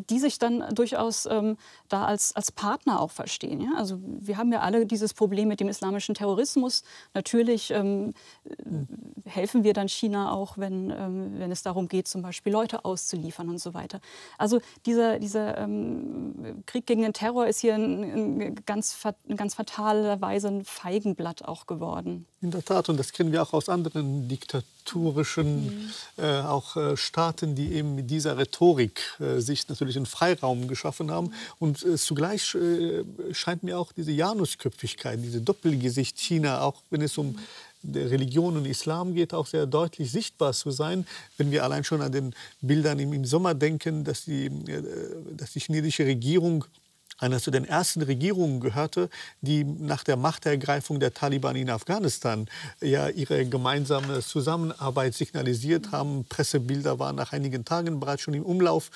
die sich dann durchaus da als Partner auch verstehen. Ja? Also wir haben ja alle dieses Problem mit dem islamischen Terrorismus. Natürlich helfen wir dann China auch, wenn es darum geht, zum Beispiel Leute auszuliefern und so weiter. Also dieser Krieg gegen den Terror ist hier in ganz fataler Weise ein Feigenblatt auch geworden. In der Tat, und das kennen wir auch aus anderen diktatorischen Staaten, die eben mit dieser Rhetorik sich natürlich einen Freiraum geschaffen haben. Und zugleich scheint mir auch diese Janusköpfigkeit, diese Doppelgesicht China, auch wenn es um Religion und Islam geht, auch sehr deutlich sichtbar zu sein. Wenn wir allein schon an den Bildern im Sommer denken, dass die chinesische Regierung einer zu den ersten Regierungen gehörte, die nach der Machtergreifung der Taliban in Afghanistan ja ihre gemeinsame Zusammenarbeit signalisiert haben. Pressebilder waren nach einigen Tagen bereits schon im Umlauf.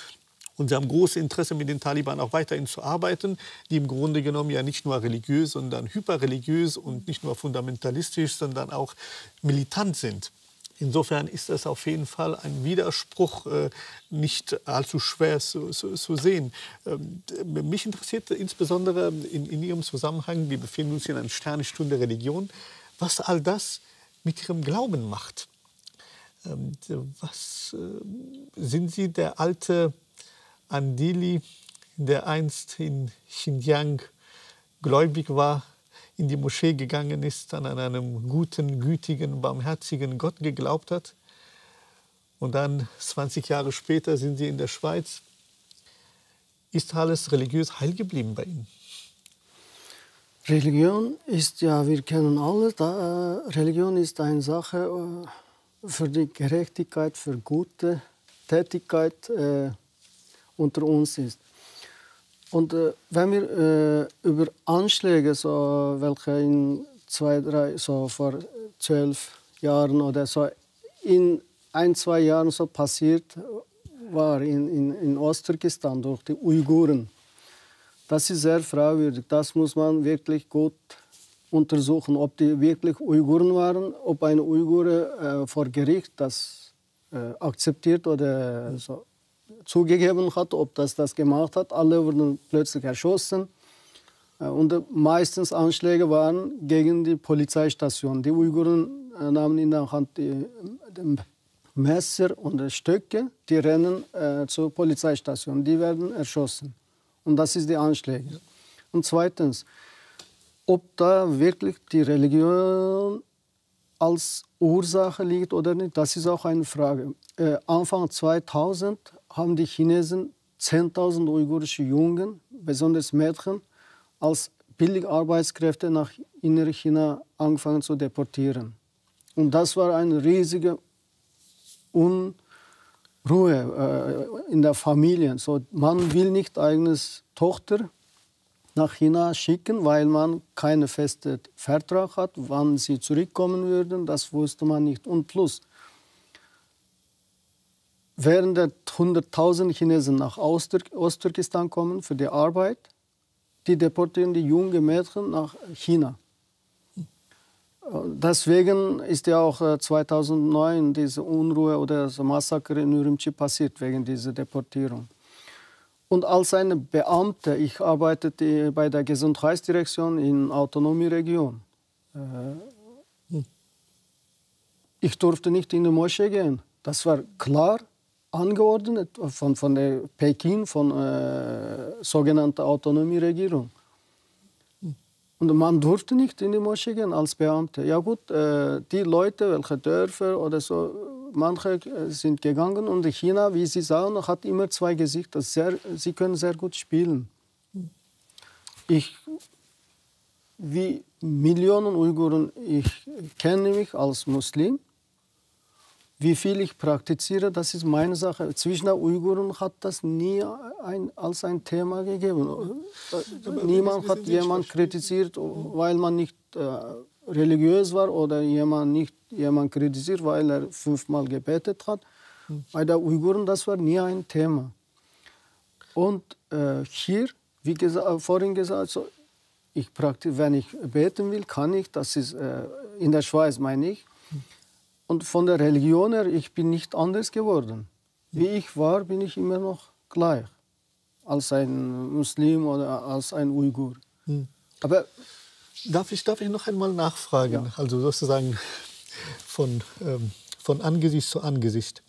Und sie haben großes Interesse, mit den Taliban auch weiterhin zu arbeiten, die im Grunde genommen ja nicht nur religiös, sondern hyperreligiös und nicht nur fundamentalistisch, sondern auch militant sind. Insofern ist das auf jeden Fall ein Widerspruch, nicht allzu schwer zu sehen. Mich interessiert insbesondere in Ihrem Zusammenhang, wir befinden uns in einer Sternenstunde Religion, was all das mit Ihrem Glauben macht. Sind Sie der alte Andili, der einst in Xinjiang gläubig war, in die Moschee gegangen ist, an einem guten, gütigen, barmherzigen Gott geglaubt hat? Und dann 20 Jahre später sind Sie in der Schweiz. Ist alles religiös heil geblieben bei Ihnen? Religion ist, ja, wir kennen alle, Religion ist eine Sache für die Gerechtigkeit, für gute Tätigkeit unter uns ist. Und wenn wir über Anschläge, so, welche in vor 12 Jahren oder so in 1-2 Jahren so passiert war in Osttürkestan durch die Uiguren, das ist sehr fragwürdig. Das muss man wirklich gut untersuchen, ob die wirklich Uiguren waren, ob ein Uigure vor Gericht das akzeptiert oder so zugegeben hat, ob das gemacht hat. Alle wurden plötzlich erschossen. Und meistens Anschläge waren gegen die Polizeistation. Die Uiguren nahmen in der Hand die Messer und Stöcke, die rennen zur Polizeistation. Die werden erschossen. Und das ist die Anschläge. Und zweitens, ob da wirklich die Religion als Ursache liegt oder nicht, das ist auch eine Frage. Anfang 2000 haben die Chinesen 10.000 uigurische Jungen, besonders Mädchen, als Billigarbeitskräfte nach Innerchina angefangen zu deportieren. Und das war eine riesige Unruhe in der Familie. So, man will nicht eigenes Tochter nach China schicken, weil man keinen festen Vertrag hat, wann sie zurückkommen würden. Das wusste man nicht. Und plus, während 100.000 Chinesen nach Osttürkestan kommen für die Arbeit, die deportieren die jungen Mädchen nach China. Deswegen ist ja auch 2009 diese Unruhe oder das Massaker in Urumqi passiert, wegen dieser Deportierung. Und als eine Beamte, ich arbeitete bei der Gesundheitsdirektion in Autonomieregion. Ich durfte nicht in die Moschee gehen. Das war klar angeordnet von der Peking, von sogenannter Autonomieregierung. Und man durfte nicht in die Moschee gehen als Beamte. Ja gut, die Leute, welche Dörfer oder so, manche sind gegangen. Und China, wie Sie sagen, hat immer zwei Gesichter. Sie können sehr gut spielen. Ich, wie Millionen Uiguren, ich kenne mich als Muslim. Wie viel ich praktiziere, das ist meine Sache. Zwischen den Uiguren hat das nie als ein Thema gegeben. Niemand hat jemanden kritisiert, weil man nicht religiös war, oder jemand kritisiert, weil er 5-mal gebetet hat. Bei den Uiguren, das war nie ein Thema. Und hier, wie vorhin gesagt, so, wenn ich beten will, kann ich. Das ist in der Schweiz, meine ich. Und von der Religion her, ich bin nicht anders geworden. Wie ich war, bin ich immer noch gleich. Als ein Muslim oder als ein Uigur. Aber darf ich noch einmal nachfragen? Ja. Also sozusagen von Angesicht zu Angesicht.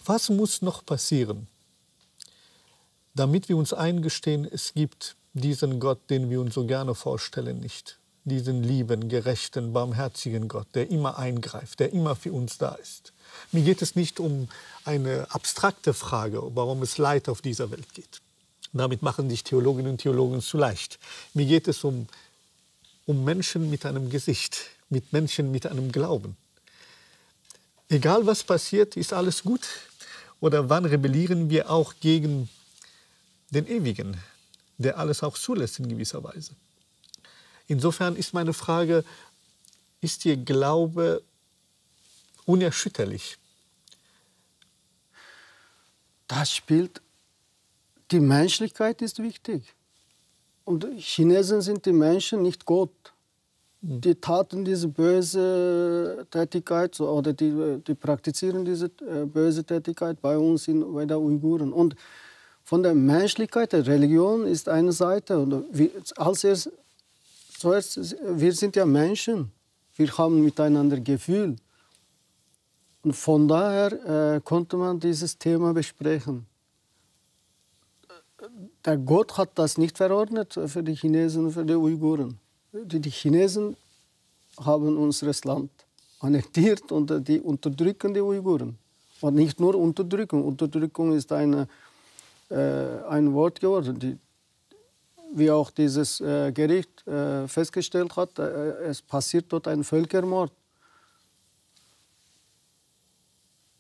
Was muss noch passieren, damit wir uns eingestehen, es gibt diesen Gott, den wir uns so gerne vorstellen, nicht? Diesen lieben, gerechten, barmherzigen Gott, der immer eingreift, der immer für uns da ist. Mir geht es nicht um eine abstrakte Frage, warum es Leid auf dieser Welt geht. Damit machen sich Theologinnen und Theologen zu leicht. Mir geht es um Menschen mit einem Gesicht, mit Menschen mit einem Glauben. Egal was passiert, ist alles gut? Oder wann rebellieren wir auch gegen den Ewigen, der alles auch zulässt in gewisser Weise? Insofern ist meine Frage, ist Ihr Glaube unerschütterlich? Das spielt, die Menschlichkeit ist wichtig. Und Chinesen sind die Menschen, nicht Gott. Die taten diese böse Tätigkeit oder die praktizieren diese böse Tätigkeit bei uns, bei den Uiguren. Und von der Menschlichkeit, der Religion ist eine Seite. Und zuerst, wir sind ja Menschen. Wir haben miteinander Gefühl. Und von daher konnte man dieses Thema besprechen. Der Gott hat das nicht verordnet für die Chinesen und für die Uiguren. Die Chinesen haben unser Land annektiert und die unterdrücken die Uiguren. Und nicht nur Unterdrückung. Unterdrückung ist ein Wort geworden, wie auch dieses Gericht festgestellt hat, es passiert dort ein Völkermord.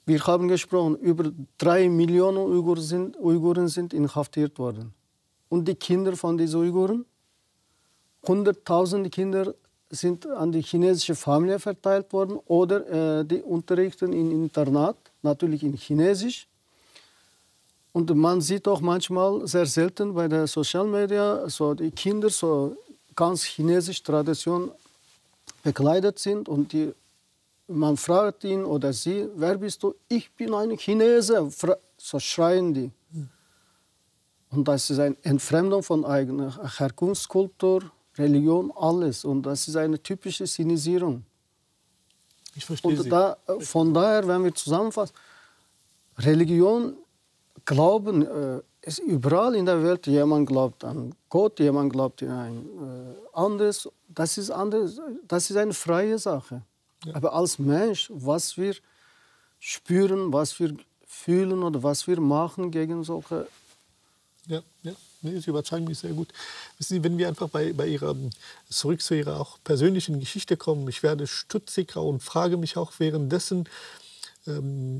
Wir haben gesprochen, über 3 Millionen Uiguren sind inhaftiert worden. Und die Kinder von diesen Uiguren, 100.000 Kinder sind an die chinesische Familie verteilt worden oder die unterrichten im Internat, natürlich in Chinesisch. Und man sieht auch manchmal, sehr selten bei den Social Media, so die Kinder so ganz chinesische Tradition bekleidet sind und man fragt ihn oder sie, wer bist du? Ich bin ein Chinese. So schreien die. Und das ist eine Entfremdung von eigener Herkunftskultur, Religion, alles. Und das ist eine typische Sinisierung. Ich verstehe Sie. Von daher, wenn wir zusammenfassen, Religion, Glauben, ist überall in der Welt, jemand glaubt an Gott, jemand glaubt in ein anderes. Das ist eine freie Sache. Ja. Aber als Mensch, was wir spüren, was wir fühlen oder was wir machen gegen solche... Ja. Nee, Sie überzeugen mich sehr gut. Wissen Sie, wenn wir einfach zurück zu Ihrer auch persönlichen Geschichte kommen, ich werde stutziger und frage mich auch währenddessen,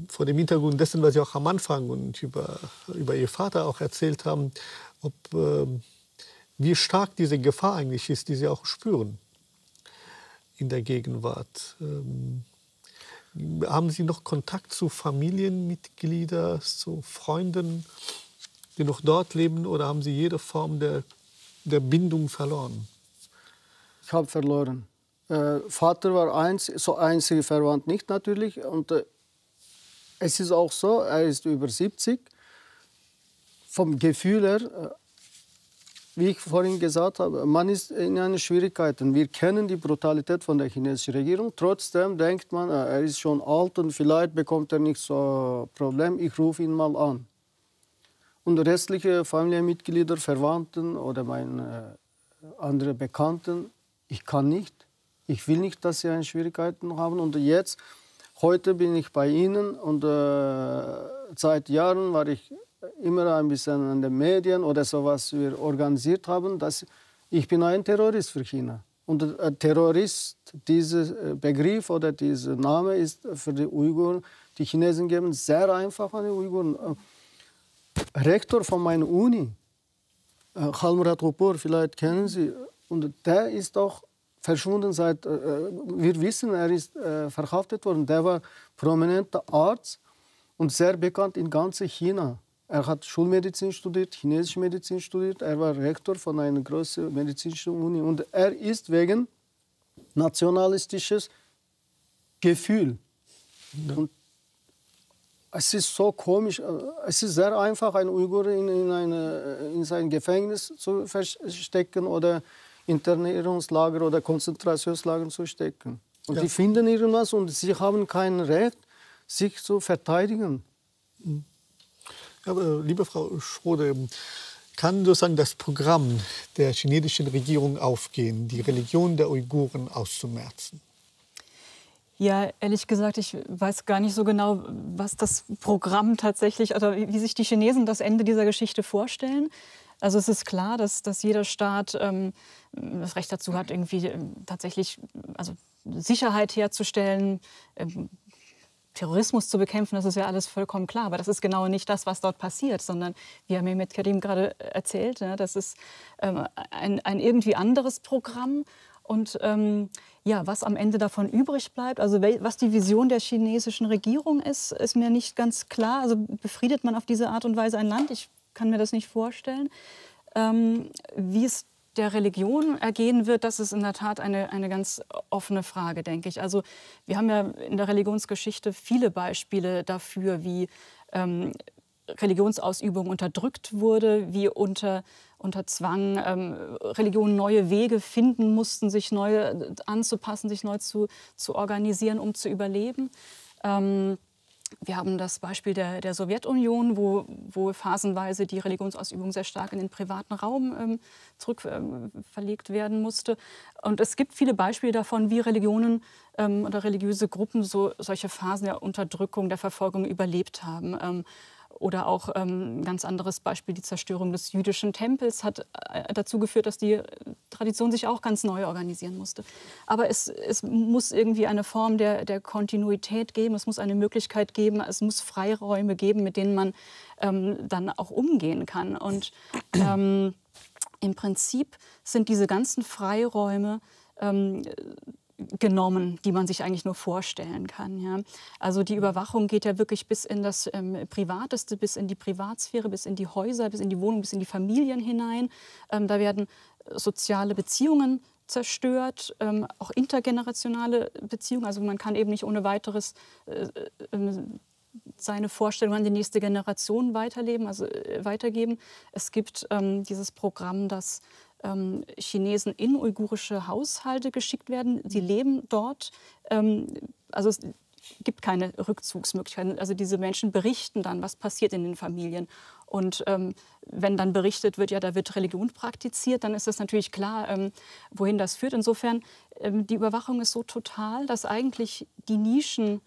vor dem Hintergrund dessen, was Sie auch am Anfang und über Ihr Vater auch erzählt haben, wie stark diese Gefahr eigentlich ist, die Sie auch spüren in der Gegenwart. Haben Sie noch Kontakt zu Familienmitgliedern, zu Freunden, die noch dort leben, oder haben Sie jede Form der Bindung verloren? Ich habe verloren. Vater war einzige Verwandt nicht natürlich. Und es ist auch so, er ist über 70. Vom Gefühl her, wie ich vorhin gesagt habe, man ist in einer Schwierigkeit. Wir kennen die Brutalität von der chinesischen Regierung. Trotzdem denkt man, er ist schon alt und vielleicht bekommt er nicht so ein Problem. Ich rufe ihn mal an. Und restliche Familienmitglieder, Verwandten oder meine andere Bekannten, ich kann nicht. Ich will nicht, dass sie Schwierigkeiten haben. Und jetzt, heute bin ich bei Ihnen und seit Jahren war ich immer ein bisschen an den Medien oder so, was wir organisiert haben, dass ich bin ein Terrorist für China. Und Terrorist, dieser Begriff oder dieser Name ist für die Uiguren, die Chinesen geben sehr einfach an die Uiguren. Rektor von meiner Uni, Khalmurat Gopur, vielleicht kennen Sie, und der ist auch verschwunden seit, wir wissen, er ist verhaftet worden. Der war prominenter Arzt und sehr bekannt in ganz China. Er hat Schulmedizin studiert, chinesische Medizin studiert. Er war Rektor von einer großen medizinischen Uni. Und er ist wegen nationalistisches Gefühl. Ja. Und es ist so komisch. Es ist sehr einfach, einen Uigur in sein Gefängnis zu verstecken oder Internierungslager oder Konzentrationslager zu stecken. Und ja, die finden irgendwas und sie haben kein Recht, sich zu verteidigen. Aber, liebe Frau Schrode, kann sozusagen das Programm der chinesischen Regierung aufgehen, die Religion der Uiguren auszumerzen? Ja, ehrlich gesagt, ich weiß gar nicht so genau, was das Programm tatsächlich, also wie sich die Chinesen das Ende dieser Geschichte vorstellen. Also es ist klar, dass jeder Staat das Recht dazu hat, irgendwie tatsächlich also Sicherheit herzustellen, Terrorismus zu bekämpfen, das ist ja alles vollkommen klar. Aber das ist genau nicht das, was dort passiert, sondern, wie Herr Mehmet Karim gerade erzählt, ja, das ist ein irgendwie anderes Programm. Und ja, was am Ende davon übrig bleibt, also was die Vision der chinesischen Regierung ist, ist mir nicht ganz klar. Also befriedet man auf diese Art und Weise ein Land? Ich kann mir das nicht vorstellen. Wie es der Religion ergehen wird, das ist in der Tat eine ganz offene Frage, denke ich. Also wir haben ja in der Religionsgeschichte viele Beispiele dafür, wie Religionsausübung unterdrückt wurde, wie unter Zwang Religionen neue Wege finden mussten, sich neu anzupassen, sich neu zu organisieren, um zu überleben. Wir haben das Beispiel der Sowjetunion, wo phasenweise die Religionsausübung sehr stark in den privaten Raum verlegt werden musste. Und es gibt viele Beispiele davon, wie Religionen oder religiöse Gruppen solche Phasen der Unterdrückung, der Verfolgung überlebt haben. Oder auch ein ganz anderes Beispiel, die Zerstörung des jüdischen Tempels hat dazu geführt, dass die Tradition sich auch ganz neu organisieren musste. Aber es muss irgendwie eine Form der Kontinuität geben, es muss eine Möglichkeit geben, es muss Freiräume geben, mit denen man dann auch umgehen kann. Und im Prinzip sind diese ganzen Freiräume genommen, die man sich eigentlich nur vorstellen kann. Ja. Also die Überwachung geht ja wirklich bis in das Privateste, bis in die Privatsphäre, bis in die Häuser, bis in die Wohnung, bis in die Familien hinein. Da werden soziale Beziehungen zerstört, auch intergenerationale Beziehungen. Also man kann eben nicht ohne weiteres seine Vorstellung an die nächste Generation weitergeben. Es gibt dieses Programm, das Chinesen in uigurische Haushalte geschickt werden. Sie leben dort. Also es gibt keine Rückzugsmöglichkeiten. Also diese Menschen berichten dann, was passiert in den Familien. Und wenn dann berichtet wird, ja, da wird Religion praktiziert, dann ist es natürlich klar, wohin das führt. Insofern, die Überwachung ist so total, dass eigentlich die Nischen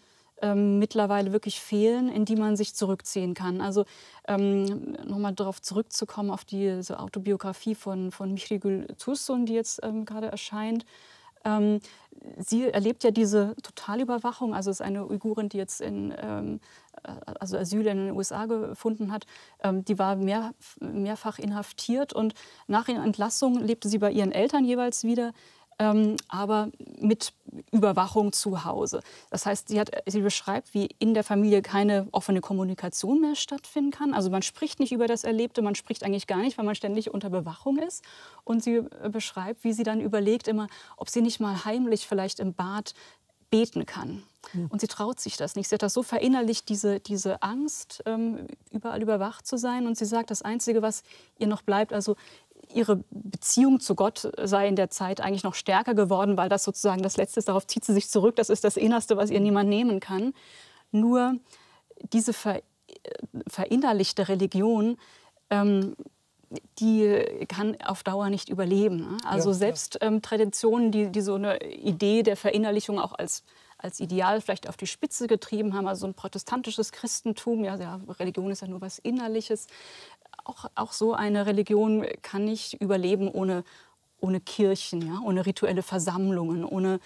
mittlerweile wirklich fehlen, in die man sich zurückziehen kann. Also nochmal darauf zurückzukommen, auf diese Autobiografie von Mihrigül Tursun, die jetzt gerade erscheint. Sie erlebt ja diese Totalüberwachung, also ist eine Uigurin, die jetzt also Asyl in den USA gefunden hat. Die war mehrfach inhaftiert und nach ihrer Entlassung lebte sie bei ihren Eltern jeweils wieder, aber mit Überwachung zu Hause. Das heißt, sie beschreibt, wie in der Familie keine offene Kommunikation mehr stattfinden kann. Also man spricht nicht über das Erlebte, man spricht eigentlich gar nicht, weil man ständig unter Bewachung ist. Und sie beschreibt, wie sie dann überlegt immer, ob sie nicht mal heimlich vielleicht im Bad beten kann. Und sie traut sich das nicht. Sie hat das so verinnerlicht, diese Angst, überall überwacht zu sein. Und sie sagt, das Einzige, was ihr noch bleibt, also ihre Beziehung zu Gott sei in der Zeit eigentlich noch stärker geworden, weil das sozusagen das Letzte ist. Darauf zieht sie sich zurück. Das ist das Innerste, was ihr niemand nehmen kann. Nur diese verinnerlichte Religion, die kann auf Dauer nicht überleben. Also ja, selbst Traditionen, die so eine Idee der Verinnerlichung auch als Ideal vielleicht auf die Spitze getrieben haben, also so ein protestantisches Christentum, ja, Religion ist ja nur was Innerliches. Auch so eine Religion kann nicht überleben ohne ohne Kirchen, ja, ohne rituelle Versammlungen, ohne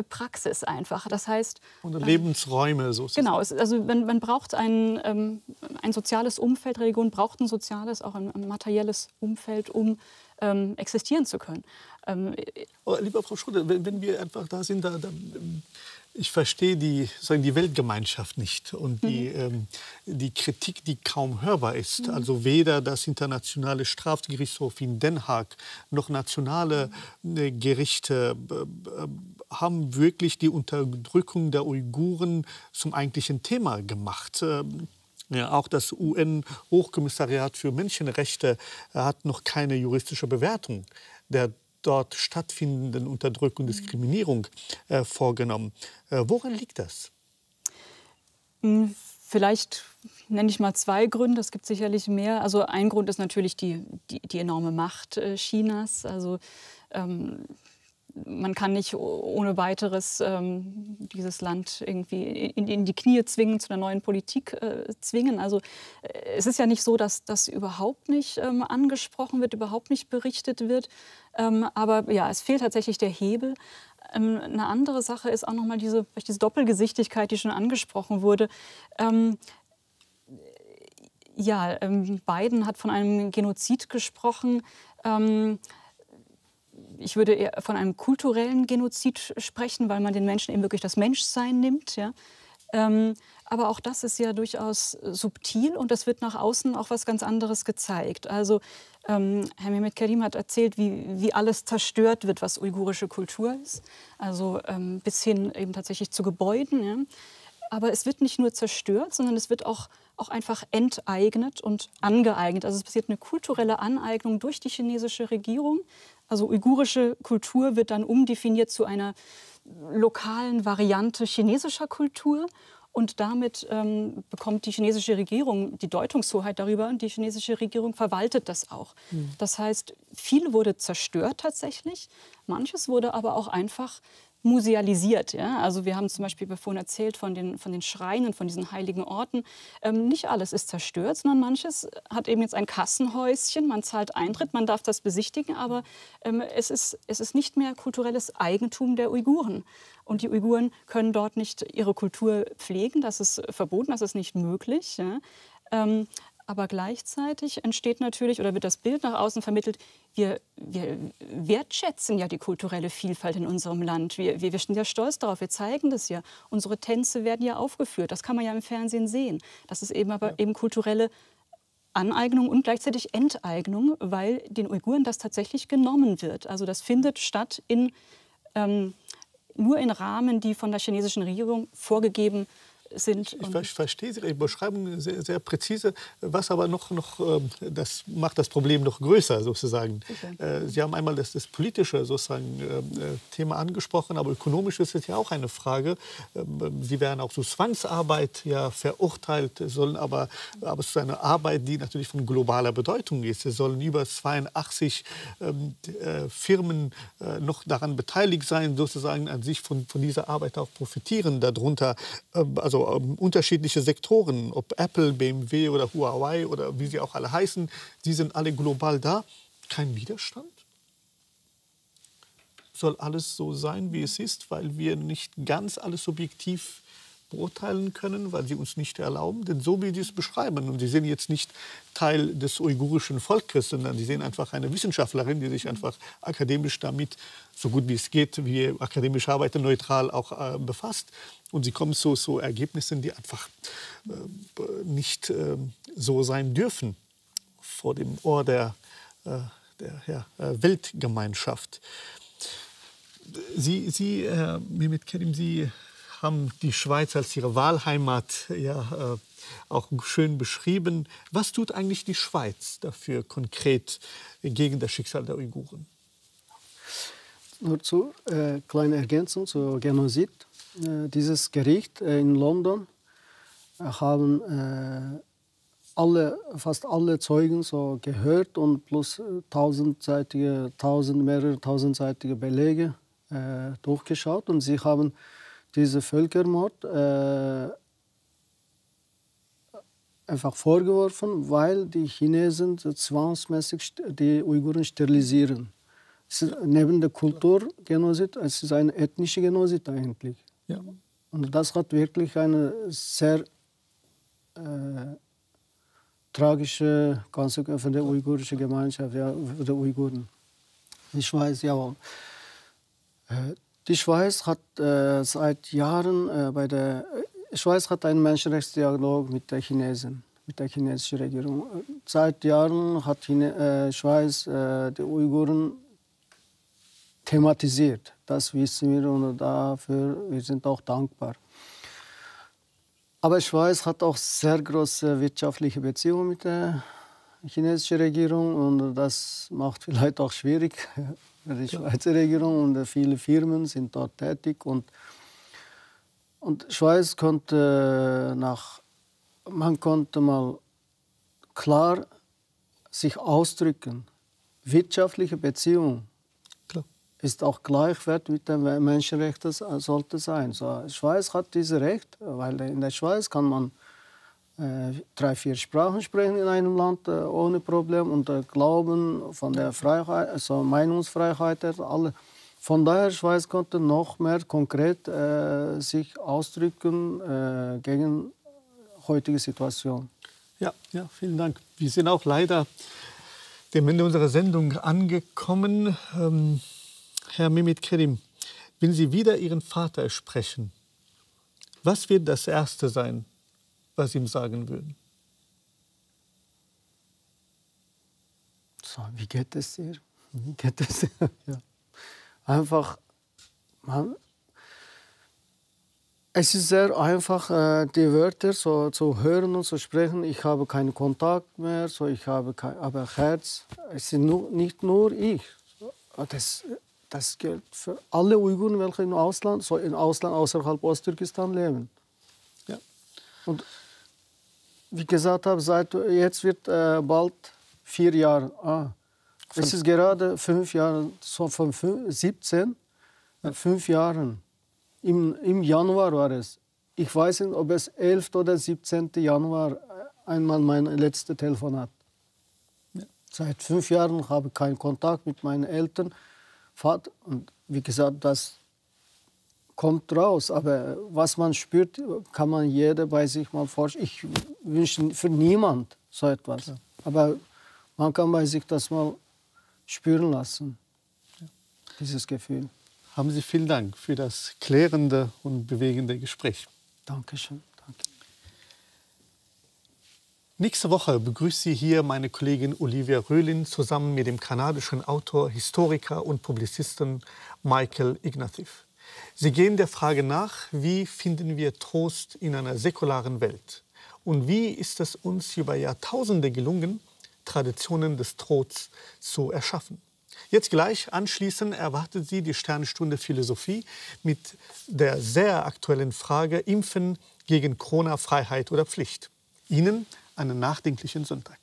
Praxis einfach. Das heißt, und Lebensräume sozusagen. Genau, also man braucht ein soziales Umfeld, Religion braucht ein soziales, auch ein materielles Umfeld, um existieren zu können. Lieber Frau Schröder, wenn wir einfach da sind, ich verstehe die Weltgemeinschaft nicht und die Kritik, die kaum hörbar ist. Also weder das Internationale Strafgerichtshof in Den Haag noch nationale Gerichte haben wirklich die Unterdrückung der Uiguren zum eigentlichen Thema gemacht. Ja, auch das UN-Hochkommissariat für Menschenrechte hat noch keine juristische Bewertung der dort stattfindenden Unterdrückung und Diskriminierung vorgenommen. Woran liegt das? Vielleicht nenne ich mal zwei Gründe, es gibt sicherlich mehr. Also ein Grund ist natürlich die enorme Macht Chinas. Also man kann nicht ohne weiteres dieses Land irgendwie in die Knie zwingen, zu einer neuen Politik zwingen. Also es ist ja nicht so, dass das überhaupt nicht angesprochen wird, überhaupt nicht berichtet wird. Aber ja, es fehlt tatsächlich der Hebel. Eine andere Sache ist auch noch mal diese Doppelgesichtigkeit, die schon angesprochen wurde. Biden hat von einem Genozid gesprochen. Ich würde eher von einem kulturellen Genozid sprechen, weil man den Menschen eben wirklich das Menschsein nimmt. Ja? Aber auch das ist ja durchaus subtil und es wird nach außen auch was ganz anderes gezeigt. Also Herr Mehmet Kerim hat erzählt, wie alles zerstört wird, was uigurische Kultur ist. Also bis hin eben tatsächlich zu Gebäuden. Ja? Aber es wird nicht nur zerstört, sondern es wird auch einfach enteignet und angeeignet. Also es passiert eine kulturelle Aneignung durch die chinesische Regierung. Also uigurische Kultur wird dann umdefiniert zu einer lokalen Variante chinesischer Kultur. Und damit bekommt die chinesische Regierung die Deutungshoheit darüber. Und die chinesische Regierung verwaltet das auch. Das heißt, viel wurde zerstört tatsächlich. Manches wurde aber auch einfach musealisiert. Ja? Also wir haben zum Beispiel vorhin erzählt von den Schreinen, von diesen heiligen Orten. Nicht alles ist zerstört, sondern manches hat eben jetzt ein Kassenhäuschen. Man zahlt Eintritt, man darf das besichtigen, aber es ist nicht mehr kulturelles Eigentum der Uiguren. Und die Uiguren können dort nicht ihre Kultur pflegen. Das ist verboten, das ist nicht möglich. Ja? Aber gleichzeitig entsteht natürlich oder wird das Bild nach außen vermittelt, wir wertschätzen ja die kulturelle Vielfalt in unserem Land. Wir sind ja stolz darauf, wir zeigen das ja. Unsere Tänze werden ja aufgeführt, das kann man ja im Fernsehen sehen. Das ist eben aber eben kulturelle Aneignung und gleichzeitig Enteignung, weil den Uiguren das tatsächlich genommen wird. Also das findet statt nur in Rahmen, die von der chinesischen Regierung vorgegeben sind. Ich verstehe Ihre Beschreibung sehr, sehr präzise. Was aber das macht das Problem noch größer sozusagen. Okay. Sie haben einmal das politische sozusagen Thema angesprochen, aber ökonomisch ist es ja auch eine Frage. Sie werden auch zu Zwangsarbeit ja verurteilt, sollen aber zu einer Arbeit, die natürlich von globaler Bedeutung ist. Es sollen über 82 Firmen noch daran beteiligt sein, sozusagen an sich von dieser Arbeit auch profitieren. Darunter also unterschiedliche Sektoren, ob Apple, BMW oder Huawei oder wie sie auch alle heißen, die sind alle global da. Kein Widerstand? Soll alles so sein, wie es ist, weil wir nicht ganz alles subjektiv beurteilen können, weil sie uns nicht erlauben? Denn so wie Sie es beschreiben, und Sie sind jetzt nicht Teil des uigurischen Volkes, sondern Sie sind einfach eine Wissenschaftlerin, die sich einfach akademisch damit, so gut wie es geht, wie akademische Arbeit neutral auch befasst. Und Sie kommen zu Ergebnissen, die einfach nicht so sein dürfen vor dem Ohr der Weltgemeinschaft. Sie Mehmet Kerim, Sie haben die Schweiz als Ihre Wahlheimat auch schön beschrieben. Was tut eigentlich die Schweiz dafür konkret gegen das Schicksal der Uiguren? Nur zu kleine Ergänzung zu Genozid. Dieses Gericht in London haben fast alle Zeugen so gehört und plus mehrere tausendseitige Belege durchgeschaut. Und sie haben diesen Völkermord einfach vorgeworfen, weil die Chinesen zwangsmäßig die Uiguren sterilisieren. Es ist neben der Kulturgenozid, es ist ein ethnischer Genozid eigentlich. Ja. Und das hat wirklich eine sehr tragische Konsequenz für die uigurische Gemeinschaft, ja, für die Uiguren. Die Schweiz, jawohl. Die Schweiz hat seit Jahren Schweiz hat einen Menschenrechtsdialog mit der chinesischen Regierung. Seit Jahren hat Schweiz die Uiguren thematisiert. Das wissen wir und dafür wir sind auch dankbar. Aber Schweiz hat auch sehr große wirtschaftliche Beziehungen mit der chinesischen Regierung und das macht vielleicht auch schwierig für die Schweizer Regierung und viele Firmen sind dort tätig und Schweiz konnte man konnte mal klar sich ausdrücken. Wirtschaftliche Beziehung ist auch gleichwertig mit den Menschenrechten sollte sein. So, Schweiz hat dieses Recht, weil in der Schweiz kann man 3, 4 Sprachen sprechen in einem Land ohne Problem und Glauben von der Freiheit, also Meinungsfreiheit, alle. Von daher Schweiz konnte noch mehr konkret sich ausdrücken gegen heutige Situation. Ja, vielen Dank. Wir sind auch leider dem Ende unserer Sendung angekommen. Herr Mehmet Kerim, wenn Sie wieder Ihren Vater sprechen, was wird das Erste sein, was Sie ihm sagen würden? So, wie geht es dir? Wie geht es dir? Ja. Einfach, es ist sehr einfach, die Wörter so zu hören und zu sprechen. Ich habe keinen Kontakt mehr, so ich habe kein Herz. Es sind nicht nur ich. Das gilt für alle Uiguren, welche im Ausland, außerhalb Osttürkistan leben. Ja. Und wie gesagt habe, jetzt wird bald 4 Jahre. Es ist gerade 5 Jahre, so von 17, 5 Jahren. Im Januar war es. Ich weiß nicht, ob es 11. oder 17. Januar einmal mein letztes Telefon hat. Ja. Seit 5 Jahren habe ich keinen Kontakt mit meinen Eltern. Vater. Und wie gesagt, das kommt raus. Aber was man spürt, kann man jeder bei sich mal vorstellen. Ich wünsche für niemand so etwas. Ja. Aber man kann bei sich das mal spüren lassen, dieses Gefühl. Haben Sie vielen Dank für das klärende und bewegende Gespräch. Dankeschön. Danke. Nächste Woche begrüßt Sie hier meine Kollegin Olivia Röhlin zusammen mit dem kanadischen Autor, Historiker und Publizisten Michael Ignatieff. Sie gehen der Frage nach, wie finden wir Trost in einer säkularen Welt? Und wie ist es uns über Jahrtausende gelungen, Traditionen des Trosts zu erschaffen? Jetzt gleich anschließend erwartet Sie die Sternstunde Philosophie mit der sehr aktuellen Frage Impfen gegen Corona, Freiheit oder Pflicht. Ihnen einen nachdenklichen Sonntag.